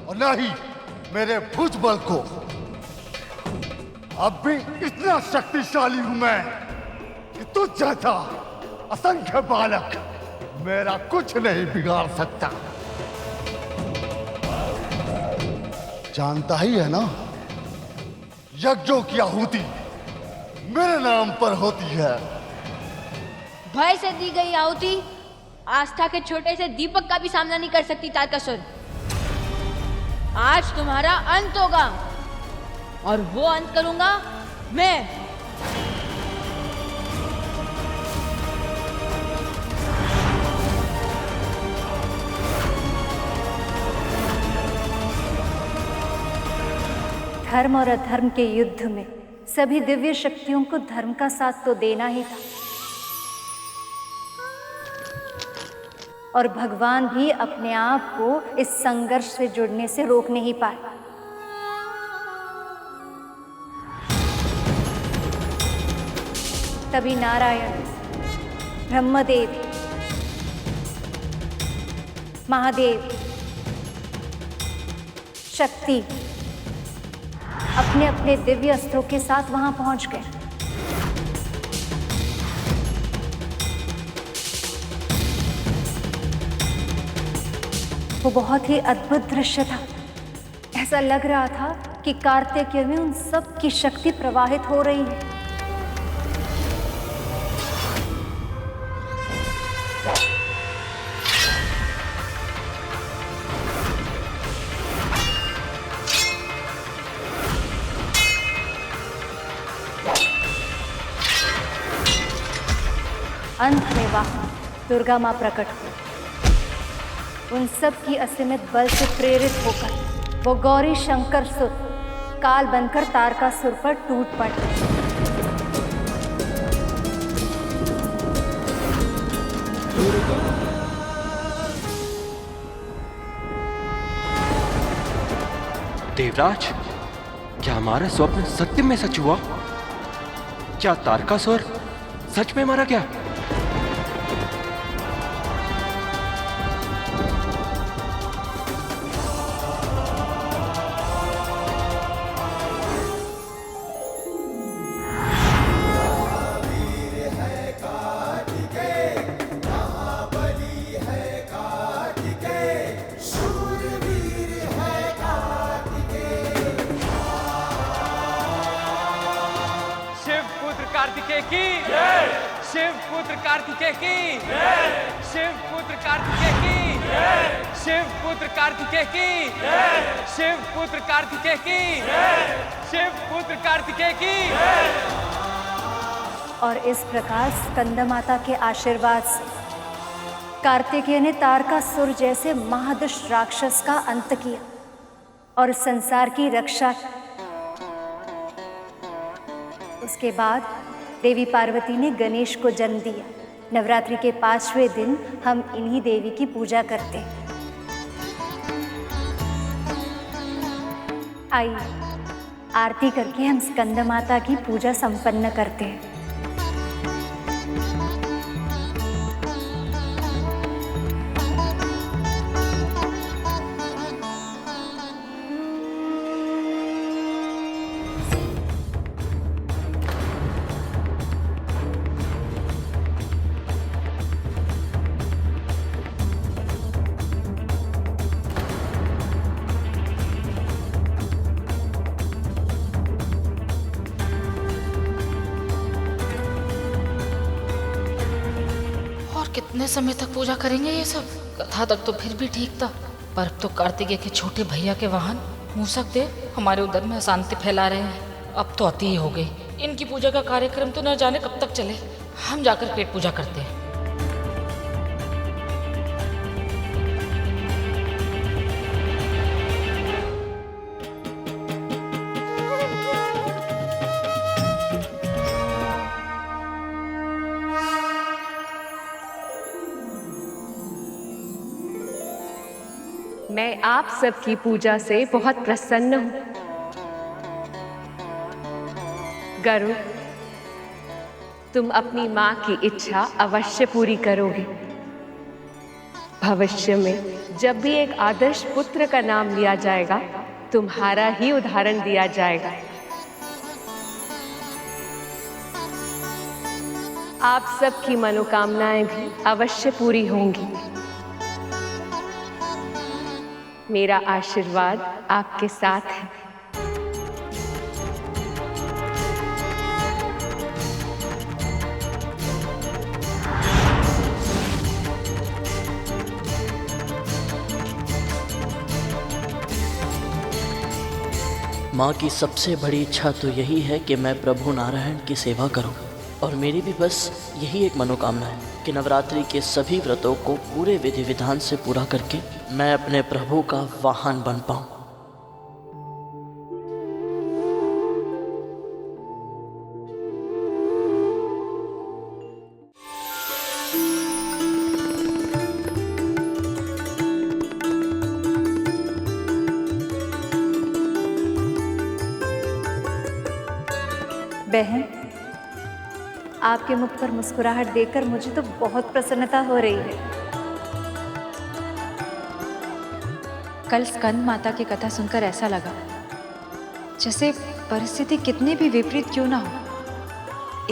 और न ही मेरे भुजबल को। अब भी इतना शक्तिशाली हूं मैं कि तुझ जैसा असंख्य बालक मेरा कुछ नहीं बिगाड़ सकता। जानता ही है ना, यज्ञों की आहुति मेरे नाम पर होती है। भय से दी गई आहुति आस्था के छोटे से दीपक का भी सामना नहीं कर सकती तारकासुर। आज तुम्हारा अंत होगा, और वो अंत करूंगा मैं। धर्म और अधर्म के युद्ध में सभी दिव्य शक्तियों को धर्म का साथ तो देना ही था, और भगवान भी अपने आप को इस संघर्ष से जुड़ने से रोक नहीं पाए। तभी नारायण, ब्रह्मदेव, महादेव, शक्ति अपने अपने दिव्य अस्त्रों के साथ वहां पहुंच गए। वो बहुत ही अद्भुत दृश्य था। ऐसा लग रहा था कि कार्तिकेय में उन सब की शक्ति प्रवाहित हो रही है। अंत में वहां दुर्गा मां प्रकट हुई। उन सब की असीमित बल से प्रेरित होकर वो गौरी शंकर सुत काल बनकर तारकासुर पर टूट पड़े। देवराज, क्या हमारा स्वप्न सत्य में सच हुआ? क्या तारकासुर सच में मारा गया? शिव पुत्र कार्तिकेय की जय। शिव पुत्र कार्तिकेय की जय। शिव पुत्र कार्तिकेय की जय। शिव पुत्र कार्तिकेय की जय। शिव पुत्र कार्तिकेय की जय। शिव पुत्र कार्तिकेय की जय। और इस प्रकार स्कंद माता के आशीर्वाद से कार्तिकेय ने तारकासुर जैसे महादुष्ट राक्षस का अंत किया और संसार की रक्षा की। उसके बाद देवी पार्वती ने गणेश को जन्म दिया। नवरात्रि के 5वें दिन हम इन्हीं देवी की पूजा करते हैं। आइए आरती करके हम स्कंद माता की पूजा संपन्न करते हैं। कितने समय तक पूजा करेंगे ये सब? कथा तक तो फिर भी ठीक था, पर अब तो कार्तिकेय के छोटे भैया के वाहन मूसक देव हमारे उधर में अशांति फैला रहे हैं। अब तो अति ही हो गई। इनकी पूजा का कार्यक्रम तो न जाने कब तक चले। हम जाकर पेट पूजा करते हैं। मैं आप सबकी पूजा से बहुत प्रसन्न हूँ। गरुड़, तुम अपनी माँ की इच्छा अवश्य पूरी करोगे। भविष्य में जब भी एक आदर्श पुत्र का नाम लिया जाएगा, तुम्हारा ही उदाहरण दिया जाएगा। आप सबकी मनोकामनाएं भी अवश्य पूरी होंगी। मेरा आशीर्वाद आपके साथ है। माँ की सबसे बड़ी इच्छा तो यही है कि मैं प्रभु नारायण की सेवा करूं, और मेरी भी बस यही एक मनोकामना है कि नवरात्रि के सभी व्रतों को पूरे विधि विधान से पूरा करके मैं अपने प्रभु का वाहन बन पाऊं। बहन, आपके मुख पर मुस्कुराहट देखकर मुझे तो बहुत प्रसन्नता हो रही है। कल स्कंद माता की कथा सुनकर ऐसा लगा जैसे परिस्थिति कितनी भी विपरीत क्यों ना हो,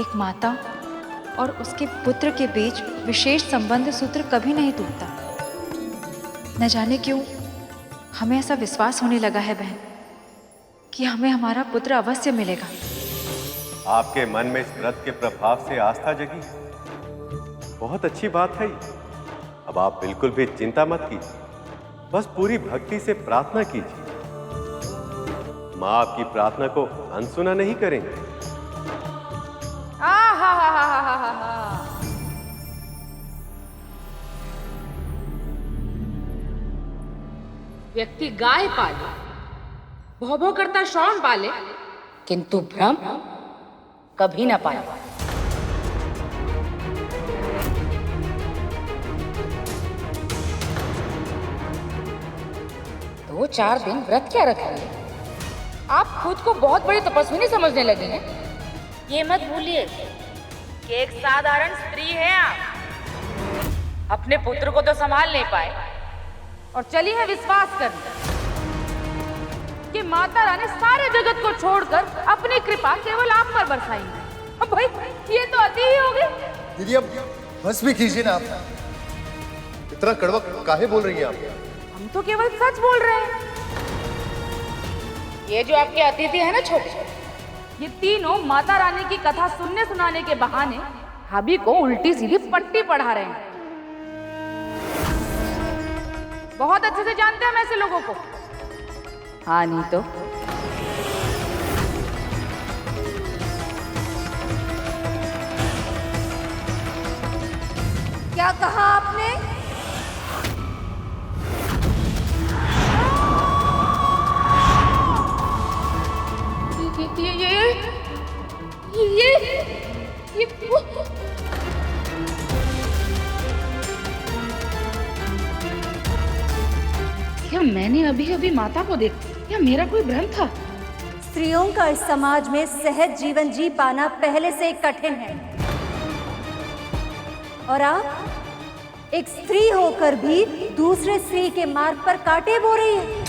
एक माता और उसके पुत्र के बीच विशेष संबंध सूत्र कभी नहीं टूटता। न जाने क्यों हमें ऐसा विश्वास होने लगा है बहन कि हमें हमारा पुत्र अवश्य मिलेगा। आपके मन में इस व्रत के प्रभाव से आस्था जगी, बहुत अच्छी बात है। अब आप बिल्कुल भी चिंता मत कीजिए, बस पूरी भक्ति से प्रार्थना कीजिए। माँ आपकी प्रार्थना को अनसुना नहीं करेंगे। व्यक्ति गाय पाले, भौ भौ करता श्रवण पाले, किंतु भ्रम कभी ना पाए। दो चार दिन व्रत क्या रखेंगे? आप खुद को बहुत बड़ी तपस्विनी समझने लगे हैं। ये मत भूलिए कि एक साधारण स्त्री है आप। अपने पुत्र को तो संभाल नहीं पाए और चली है विश्वास करने कि माता रानी सारे जगत को छोड़कर अपनी कृपा केवल आप पर बरसाएंगे। अब भाई ये तो अति ही हो गई। दीदी अब बस भी कीजिए ना आप। इतना कड़वा काहे बोल रही हैं आप? हम तो केवल सच बोल रहे हैं। ये जो आपके अतिथि है ना छोटे, ये तीनों माता रानी की कथा सुनने सुनाने के बहाने भाभी को उल्टी सीधी पट्टी पढ़ा रहे हैं। बहुत अच्छे से जानते हैं हम ऐसे लोगों को। हाँ नहीं तो क्या कहा आपने? ये क्या मैंने अभी अभी माता को देखा या मेरा कोई भ्रम था? स्त्रियों का इस समाज में सहज जीवन जी पाना पहले से कठिन है, और आप एक स्त्री होकर भी दूसरे स्त्री के मार्ग पर कांटे बो रही है।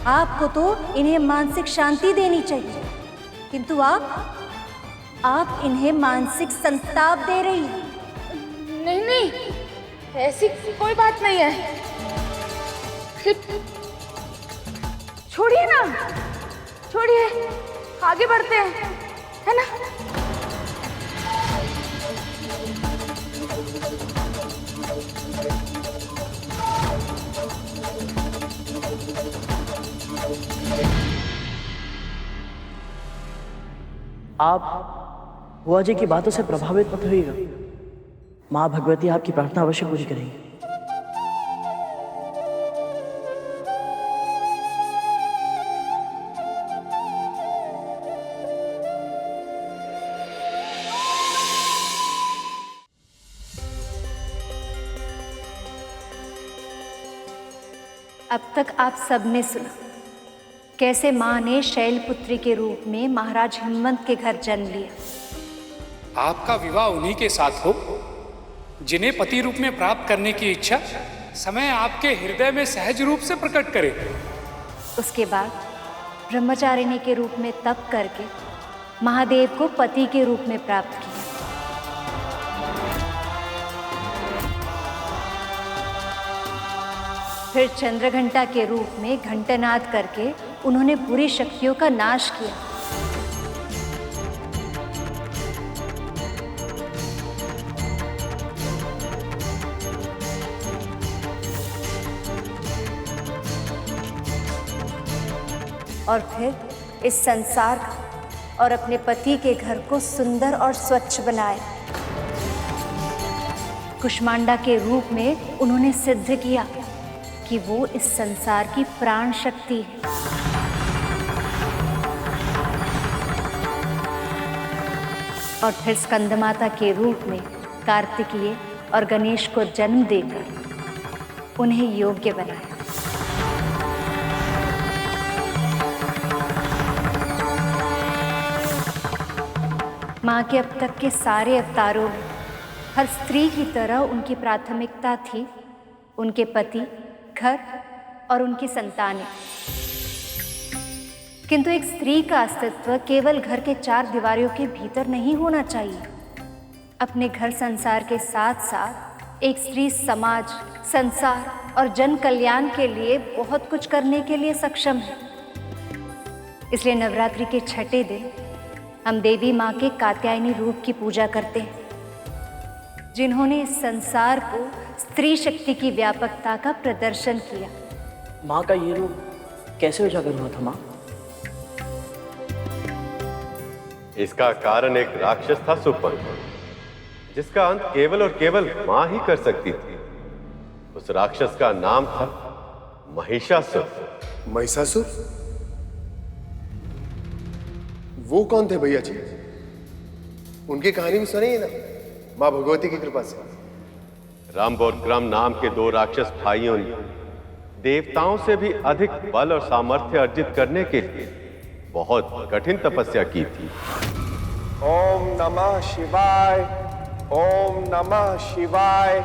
आपको तो इन्हें मानसिक शांति देनी चाहिए, किंतु आप इन्हें मानसिक संताप दे रही हैं। नहीं नहीं, ऐसी कोई बात नहीं है। छोड़िए ना, छोड़िए, आगे बढ़ते हैं, है ना? आप बुआ जी की बातों से प्रभावित मत होइएगा। माँ भगवती आपकी प्रार्थना अवश्य पूरी करेंगी। अब तक आप सबने सुना कैसे माँ ने शैलपुत्री के रूप में महाराज हिमवंत के घर जन्म लिया। आपका विवाह उन्हीं के साथ हो जिन्हें पति रूप में प्राप्त करने की इच्छा समय आपके हृदय में सहज रूप से प्रकट करे। उसके बाद ब्रह्मचारिणी के रूप में तप करके महादेव को पति के रूप में प्राप्त किया। फिर चंद्रघंटा के रूप में घंटानाद करके उन्होंने बुरी शक्तियों का नाश किया। और फिर इस संसार का और अपने पति के घर को सुंदर और स्वच्छ बनाया। कुष्मांडा के रूप में उन्होंने सिद्ध किया कि वो इस संसार की प्राण शक्ति है। और फिर स्कंदमाता के रूप में कार्तिकेय और गणेश को जन्म देकर उन्हें योग्य बनाया। माँ के अब तक के सारे अवतारों में हर स्त्री की तरह उनकी प्राथमिकता थी उनके पति, घर और उनकी संतानें। किंतु एक स्त्री का अस्तित्व केवल घर के चार दीवारों के भीतर नहीं होना चाहिए। अपने घर संसार के साथ साथ एक स्त्री समाज, संसार और जन कल्याण के लिए बहुत कुछ करने के लिए सक्षम है। इसलिए नवरात्रि के छठे दिन हम देवी माँ के कात्यायनी रूप की पूजा करते हैं, जिन्होंने इस संसार को स्त्री शक्ति की व्यापकता का प्रदर्शन किया। माँ का ये रूप कैसे उजागर हुआ था माँ? इसका कारण एक राक्षस था सुपर्ण, जिसका अंत केवल और केवल मां ही कर सकती थी। उस राक्षस का नाम था महिषासुर। महिषासुर? वो कौन थे भैया जी? उनकी कहानी भी सुनी ना मां भगवती की कृपा से। रंभ और क्रम नाम के दो राक्षस भाइयों ने देवताओं से भी अधिक बल और सामर्थ्य अर्जित करने के लिए बहुत कठिन तपस्या की थी। ओम नमः शिवाय, ओम नमः शिवाय,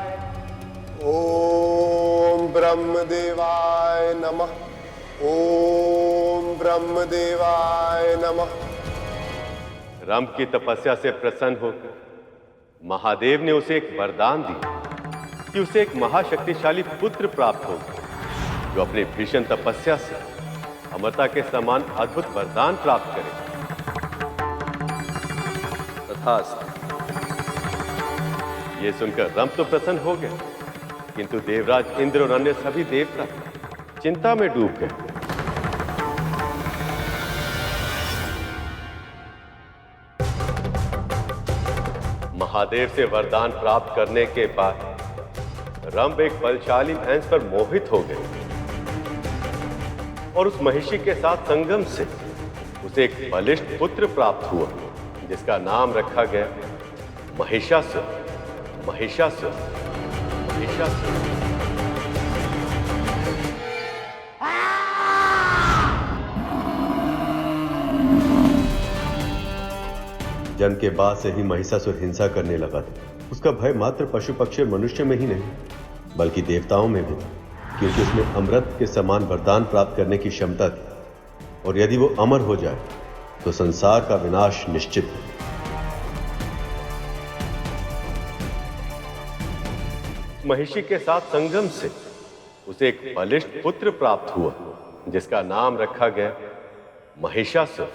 ओम ब्रह्मदेवाय नमः, ओम ब्रह्मदेवाय नमः। रंभ की तपस्या से प्रसन्न होकर महादेव ने उसे एक वरदान दिया कि उसे एक महाशक्तिशाली पुत्र प्राप्त होगा जो अपनी भीषण तपस्या से अमरता के समान अद्भुत वरदान प्राप्त करेगा। तथास्तु। ये सुनकर रंभ तो प्रसन्न हो गए, किंतु देवराज इंद्र और अन्य सभी देवता चिंता में डूब गए। महादेव से वरदान प्राप्त करने के बाद रंभ एक बलशाली भैंस पर मोहित हो गए और उस महिषी के साथ संगम से उसे एक बलिष्ठ पुत्र प्राप्त हुआ जिसका नाम रखा गया महिषासुर। महिषासुर, महिषासुर। जन्म के बाद से ही महिषासुर हिंसा करने लगा था। उसका भय मात्र पशु पक्षी और मनुष्य में ही नहीं बल्कि देवताओं में भी था, क्योंकि उसमें अमृत के समान वरदान प्राप्त करने की क्षमता थी और यदि वो अमर हो जाए तो संसार का विनाश निश्चित है। महिषी के साथ संगम से उसे एक बलिष्ठ पुत्र प्राप्त हुआ जिसका नाम रखा गया महिषासुर।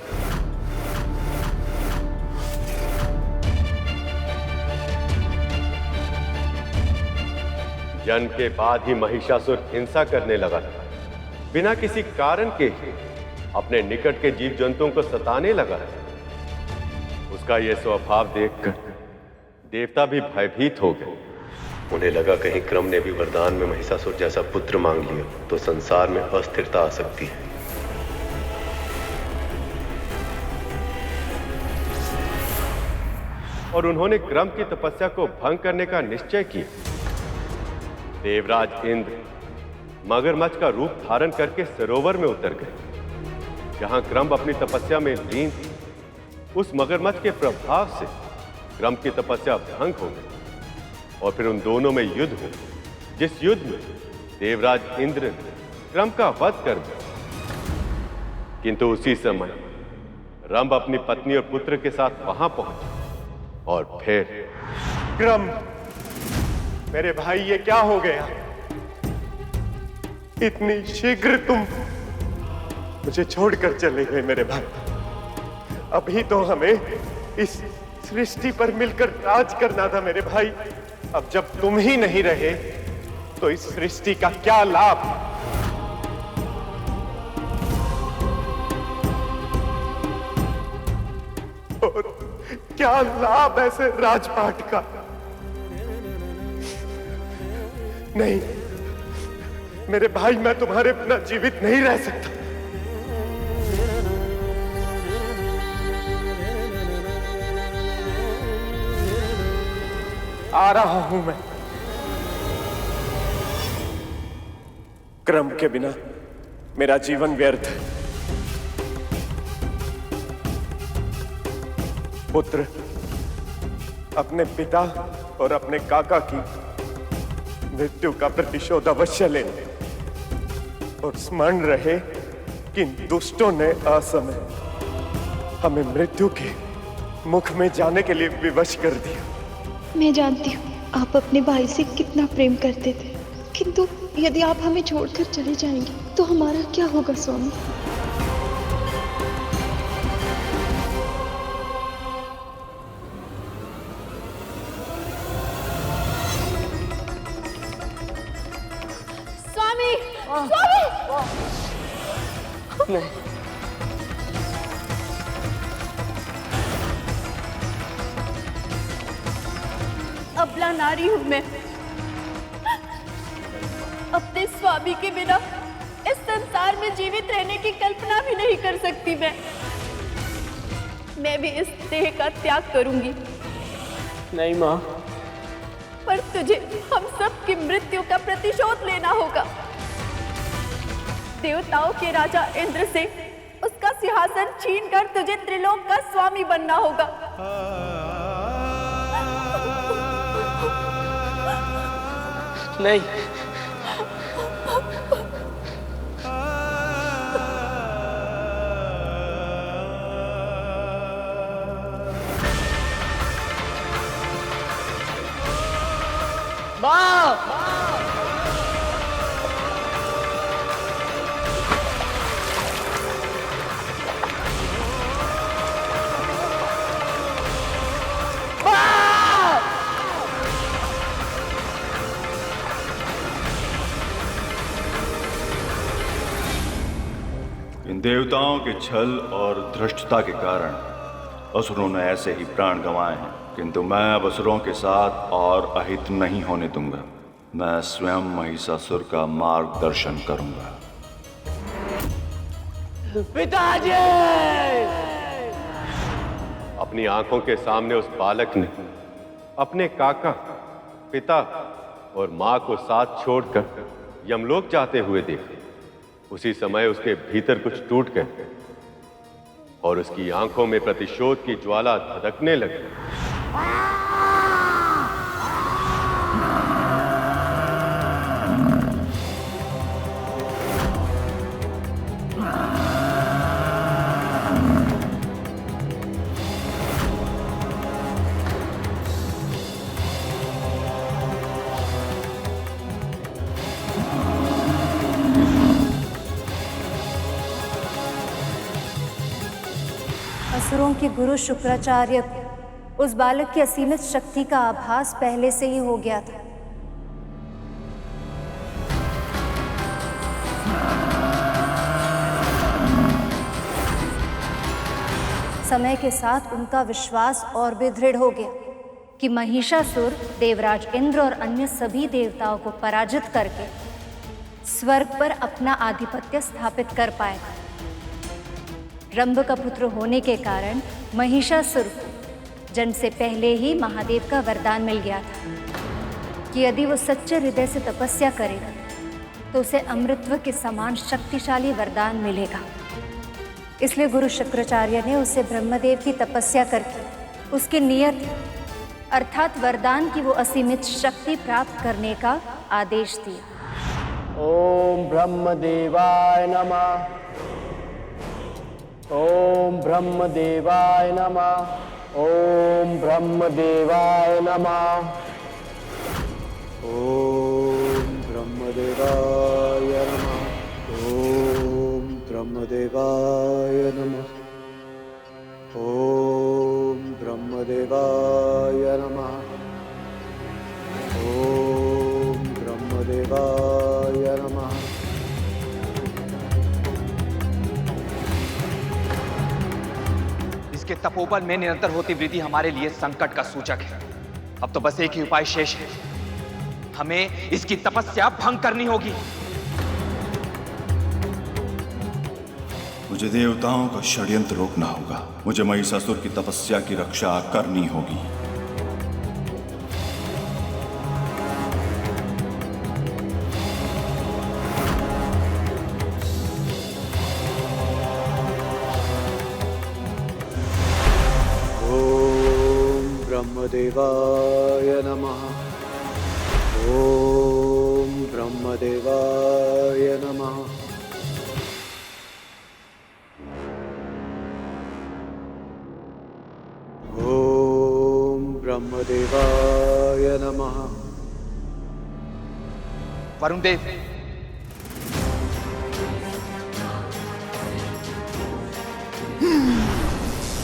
जन्म के बाद ही महिषासुर हिंसा करने लगा था। बिना किसी कारण के ही अपने निकट के जीव जंतुओं को सताने लगा। उसका यह स्वभाव देखकर देवता भी भयभीत हो गए। उन्हें लगा कहीं क्रम ने भी वरदान में महिषासुर जैसा पुत्र मांग लिया तो संसार में अस्थिरता आ सकती है। और उन्होंने क्रम की तपस्या को भंग करने का निश्चय किया। देवराज इंद्र मगरमच्छ का रूप धारण करके सरोवर में उतर गए जहां क्रम अपनी तपस्या में लीन थी। उस मगरमच्छ के प्रभाव से क्रम की तपस्या भंग हो गई और फिर उन दोनों में युद्ध हुआ, जिस युद्ध में देवराज इंद्र ने क्रम का वध कर दिया। किंतु उसी समय रंभ अपनी पत्नी और पुत्र के साथ वहां पहुंचे और फिर क्रम, मेरे भाई ये क्या हो गया? इतनी शीघ्र तुम मुझे छोड़कर चले गए मेरे भाई। अभी तो हमें इस सृष्टि पर मिलकर राज करना था मेरे भाई। अब जब तुम ही नहीं रहे तो इस सृष्टि का क्या लाभ? और क्या लाभ ऐसे राजपाट का? नहीं मेरे भाई, मैं तुम्हारे बिना जीवित नहीं रह सकता। आ रहा हूं मैं। क्रम के बिना मेरा जीवन व्यर्थ है। पुत्र, अपने पिता और अपने काका की मृत्यु का प्रतिशोध अवश्य लें और स्मरण रहे कि दुष्टों ने असमय हमें मृत्यु के मुख में जाने के लिए विवश कर दिया। मैं जानती हूँ आप अपने भाई से कितना प्रेम करते थे, किंतु यदि आप हमें छोड़कर चले जाएंगे तो हमारा क्या होगा स्वामी? स्वामी, स्वामी! नहीं, अबला नारी हूं मैं। अपने स्वामी के बिना इस संसार में जीवित रहने की कल्पना भी नहीं कर सकती मैं भी इस देह का त्याग करूंगी। नहीं माँ, पर तुझे हम सब की मृत्यु का प्रतिशोध लेना होगा। देवताओं के राजा इंद्र से उसका सिंहासन छीनकर तुझे त्रिलोक का स्वामी बनना होगा। नहीं, माँ, इन देवताओं के छल और धृष्टता के कारण असुरों ने ऐसे ही प्राण गंवाए हैं, किंतु मैं अब असुरों के साथ और अहित नहीं होने दूंगा। मैं स्वयं महिषासुर का मार्गदर्शन करूंगा। पिताजी! अपनी आंखों के सामने उस बालक ने अपने काका, पिता और मां को साथ छोड़कर यमलोक जाते हुए देखा। उसी समय उसके भीतर कुछ टूट गए और उसकी आंखों में प्रतिशोध की ज्वाला धधकने लगी। असुरों के गुरु शुक्राचार्य को उस बालक की असीमित शक्ति का आभास पहले से ही हो गया था। समय के साथ उनका विश्वास और भी दृढ़ हो गया कि महिषासुर देवराज इंद्र और अन्य सभी देवताओं को पराजित करके स्वर्ग पर अपना आधिपत्य स्थापित कर पाएगा। रंभ का पुत्र होने के कारण महिषासुर को जन्म से पहले ही महादेव का वरदान मिल गया था कि यदि वो सच्चे हृदय से तपस्या करेगा तो उसे अमृतत्व के समान शक्तिशाली वरदान मिलेगा। इसलिए गुरु शुक्राचार्य ने उसे ब्रह्मदेव की तपस्या करके उसके नियत अर्थात वरदान की वो असीमित शक्ति प्राप्त करने का आदेश दिया। ओम ब्रह्मदेवाय नमः। ओम ब्रह्मदेवाय नमः। ओम ब्रह्मदेवाय नमः। ओम ब्रह्मदेवाय नमः। ओम ब्रह्मदेवाय नमः। ओम ब्रह्मदेवाय नमः। ओम ब्रह्मदेवाय नमः। इसके तपोबल में निरंतर होती वृद्धि हमारे लिए संकट का सूचक है। अब तो बस एक ही उपाय शेष है, हमें इसकी तपस्या भंग करनी होगी। मुझे देवताओं का षड्यंत्र रोकना होगा। मुझे महिषासुर की तपस्या की रक्षा करनी होगी। ब्रह्मदेवाय नमः। ओम ब्रह्मदेवाय नमः। ओम ब्रह्मदेवाय नमः। वरुण देव,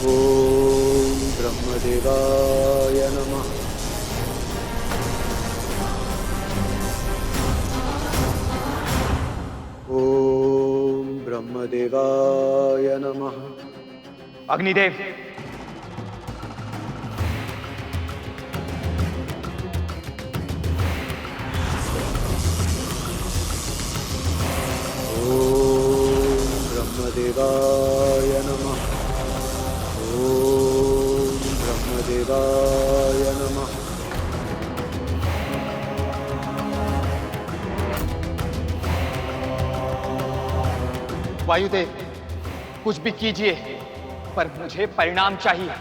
ओम ब्रह्मदेवाय नमः। ओम ब्रह्मदेवाय नमः। अग्निदेव, ओम ब्रह्मदेवाय नमः। ओम ब्रह्मदेवाय नमः। वायुदेव, कुछ भी कीजिए पर मुझे परिणाम चाहिए।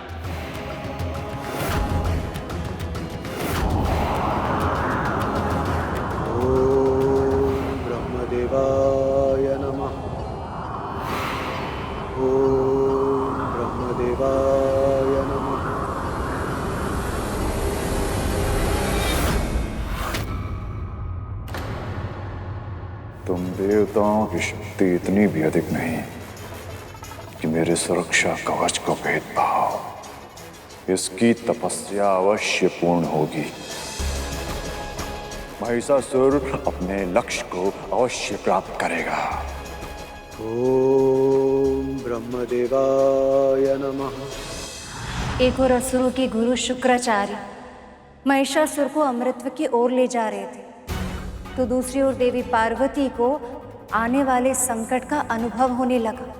ओम ब्रह्मदेवाय नमः। ओम ब्रह्मदेवाय नमः। तुम देवताओं की शक्ति इतनी भी अधिक नहीं कि मेरे सुरक्षा कवच को भेद पाओ। इसकी तपस्या अवश्य पूर्ण होगी। महिषासुर अपने लक्ष्य को अवश्य प्राप्त करेगा। ओम ब्रह्मदेवाय नमः। एक और असुरों के गुरु शुक्राचार्य महिषासुर को अमृतत्व की ओर ले जा रहे थे, तो दूसरी ओर देवी पार्वती को आने वाले संकट का अनुभव होने लगा।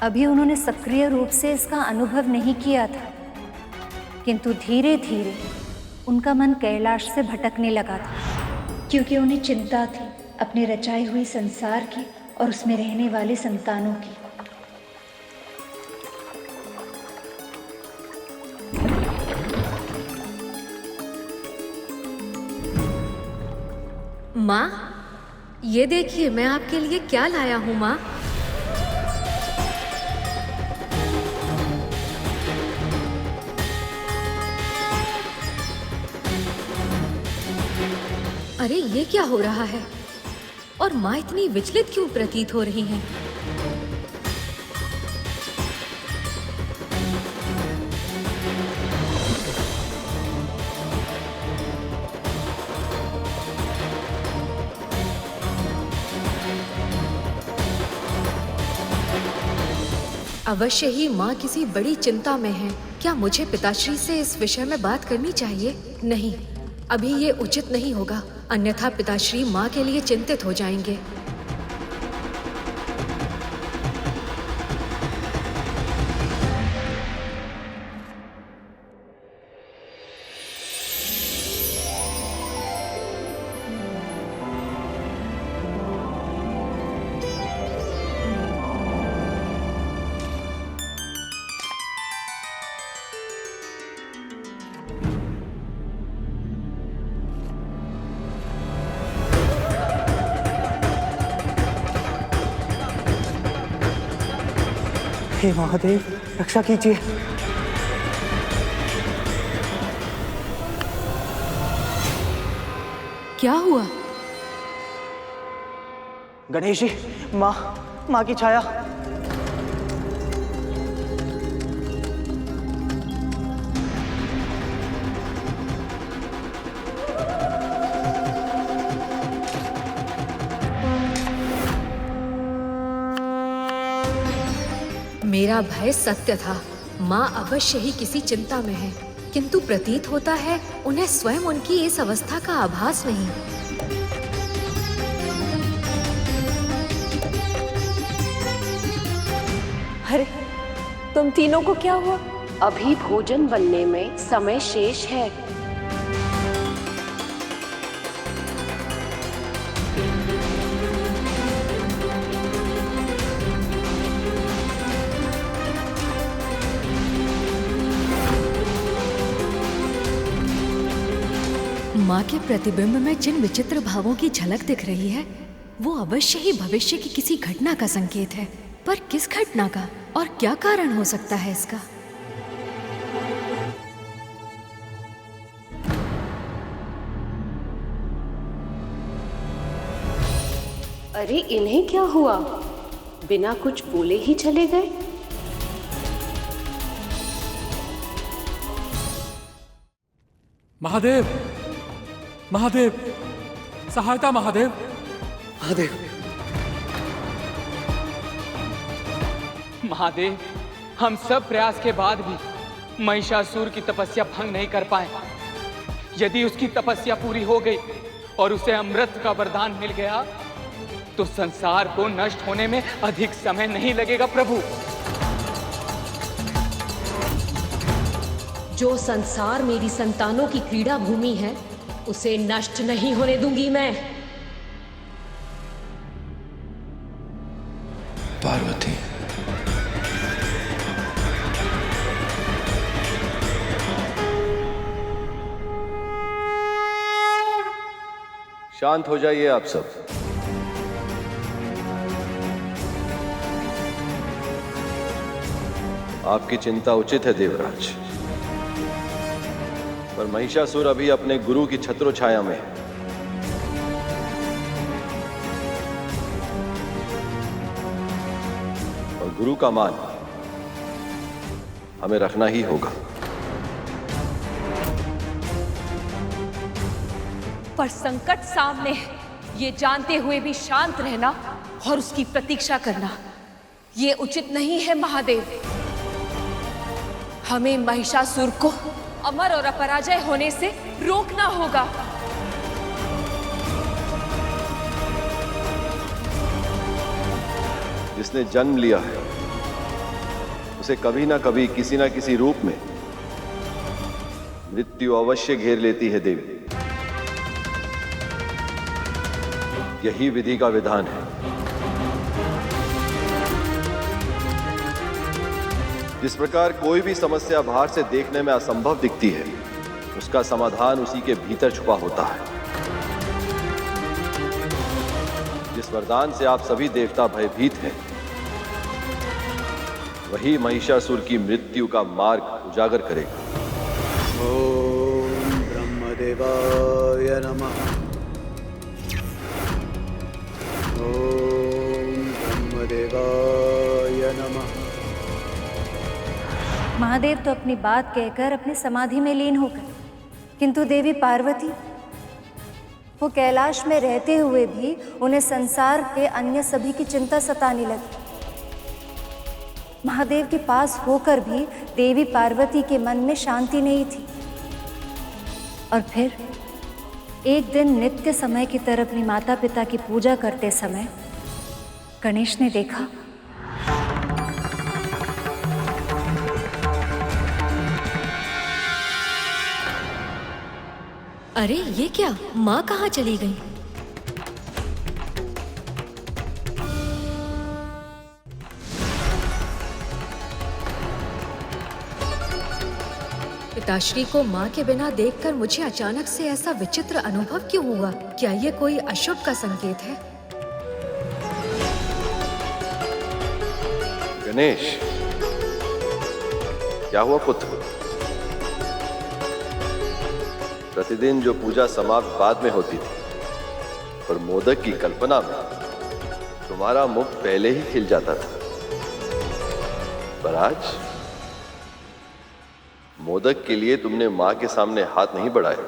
अभी उन्होंने सक्रिय रूप से इसका अनुभव नहीं किया था, किंतु धीरे धीरे उनका मन कैलाश से भटकने लगा था, क्योंकि उन्हें चिंता थी अपने रचाए हुए संसार की और उसमें रहने वाले संतानों की। माँ, ये देखिए मैं आपके लिए क्या लाया हूँ माँ। अरे ये क्या हो रहा है? और माँ इतनी विचलित क्यों प्रतीत हो रही हैं? अवश्य ही माँ किसी बड़ी चिंता में है। क्या मुझे पिताश्री से इस विषय में बात करनी चाहिए? नहीं, अभी ये उचित नहीं होगा, अन्यथा पिताश्री माँ के लिए चिंतित हो जाएंगे। हे महादेव, रक्षा कीजिए। क्या हुआ? गणेश जी, माँ की छाया। मेरा भय सत्य था। माँ अवश्य ही किसी चिंता में है, किंतु प्रतीत होता है उन्हें स्वयं उनकी इस अवस्था का आभास नहीं। अरे, तुम तीनों को क्या हुआ? अभी भोजन बनने में समय शेष है। माँ के प्रतिबिंब में जिन विचित्र भावों की झलक दिख रही है, वो अवश्य ही भविष्य की किसी घटना का संकेत है। पर किस घटना का और क्या कारण हो सकता है इसका? अरे, इन्हें क्या हुआ? बिना कुछ बोले ही चले गए। महादेव, महादेव, सहायता महादेव। महादेव, महादेव, हम सब प्रयास के बाद भी महिषासुर की तपस्या भंग नहीं कर पाए। यदि उसकी तपस्या पूरी हो गई और उसे अमृत का वरदान मिल गया, तो संसार को नष्ट होने में अधिक समय नहीं लगेगा प्रभु। जो संसार मेरी संतानों की क्रीड़ा भूमि है, उसे नष्ट नहीं होने दूंगी मैं। पार्वती, शांत हो जाइए आप सब। आपकी चिंता उचित है देवराज, पर महिषासुर अभी अपने गुरु की छत्र छाया में है। गुरु का मान हमें रखना ही होगा। पर संकट सामने है, ये जानते हुए भी शांत रहना और उसकी प्रतीक्षा करना ये उचित नहीं है महादेव। हमें महिषासुर को अमर और अपराजय होने से रोकना होगा। जिसने जन्म लिया है उसे कभी ना कभी किसी ना किसी रूप में मृत्यु अवश्य घेर लेती है देवी। यही विधि का विधान है। जिस प्रकार कोई भी समस्या बाहर से देखने में असंभव दिखती है, उसका समाधान उसी के भीतर छुपा होता है। जिस वरदान से आप सभी देवता भयभीत हैं, वही महिषासुर की मृत्यु का मार्ग उजागर करेगा। ओम ब्रह्मदेवाय नमः। ओम ब्रह्मदेवाय नमः। महादेव तो अपनी बात कहकर अपनी समाधि में लीन हो गए, किंतु देवी पार्वती वो कैलाश में रहते हुए भी उन्हें संसार के अन्य सभी की चिंता सताने लगी। महादेव के पास होकर भी देवी पार्वती के मन में शांति नहीं थी। और फिर एक दिन नित्य समय की तरह अपनी माता पिता की पूजा करते समय गणेश ने देखा अरे ये क्या, माँ कहाँ चली गई? पिताश्री को माँ के बिना देखकर मुझे अचानक से ऐसा विचित्र अनुभव क्यों हुआ? क्या ये कोई अशुभ का संकेत है? गणेश, क्या हुआ पुत्र? प्रतिदिन जो पूजा समाप्त बाद में होती थी, पर मोदक की कल्पना में तुम्हारा मुख पहले ही खिल जाता था, पर आज मोदक के लिए तुमने मां के सामने हाथ नहीं बढ़ाया।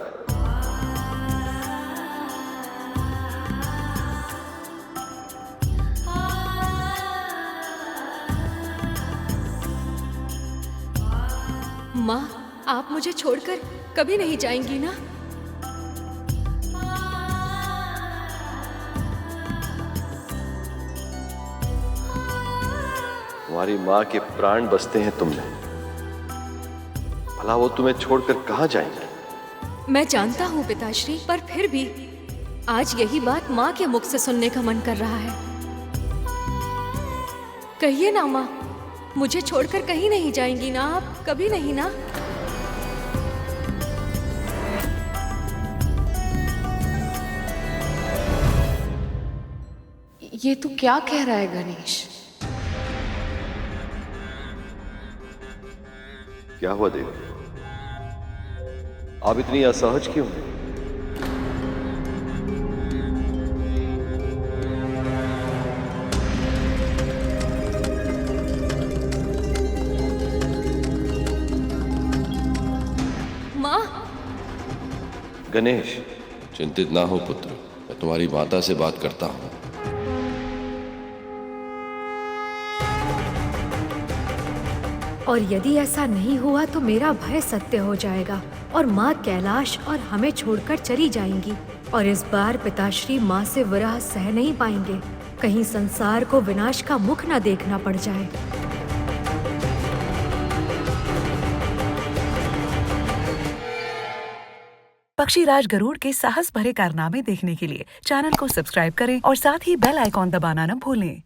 माँ, आप मुझे छोड़कर कभी नहीं जाएंगी ना? तुम्हारी मां के प्राण बसते हैं तुम में, भला वो तुम्हें छोड़कर कहां जाएंगे? मैं जानता हूँ पिताश्री, पर फिर भी आज यही बात माँ के मुख से सुनने का मन कर रहा है। कहिए ना माँ, मुझे छोड़कर कहीं नहीं जाएंगी ना आप? कभी नहीं ना? ये तू क्या कह रहा है गणेश? क्या हुआ देवी? आप इतनी असहज क्यों हैं? माँ। गणेश, चिंतित ना हो पुत्र, मैं तुम्हारी माता से बात करता हूँ। और यदि ऐसा नहीं हुआ तो मेरा भय सत्य हो जाएगा और माँ कैलाश और हमें छोड़कर चली जाएंगी। और इस बार पिताश्री माँ से विरह सह नहीं पाएंगे, कहीं संसार को विनाश का मुख न देखना पड़ जाए। पक्षीराज गरुड़ के साहस भरे कारनामे देखने के लिए चैनल को सब्सक्राइब करें और साथ ही बेल आइकॉन दबाना न भूलें।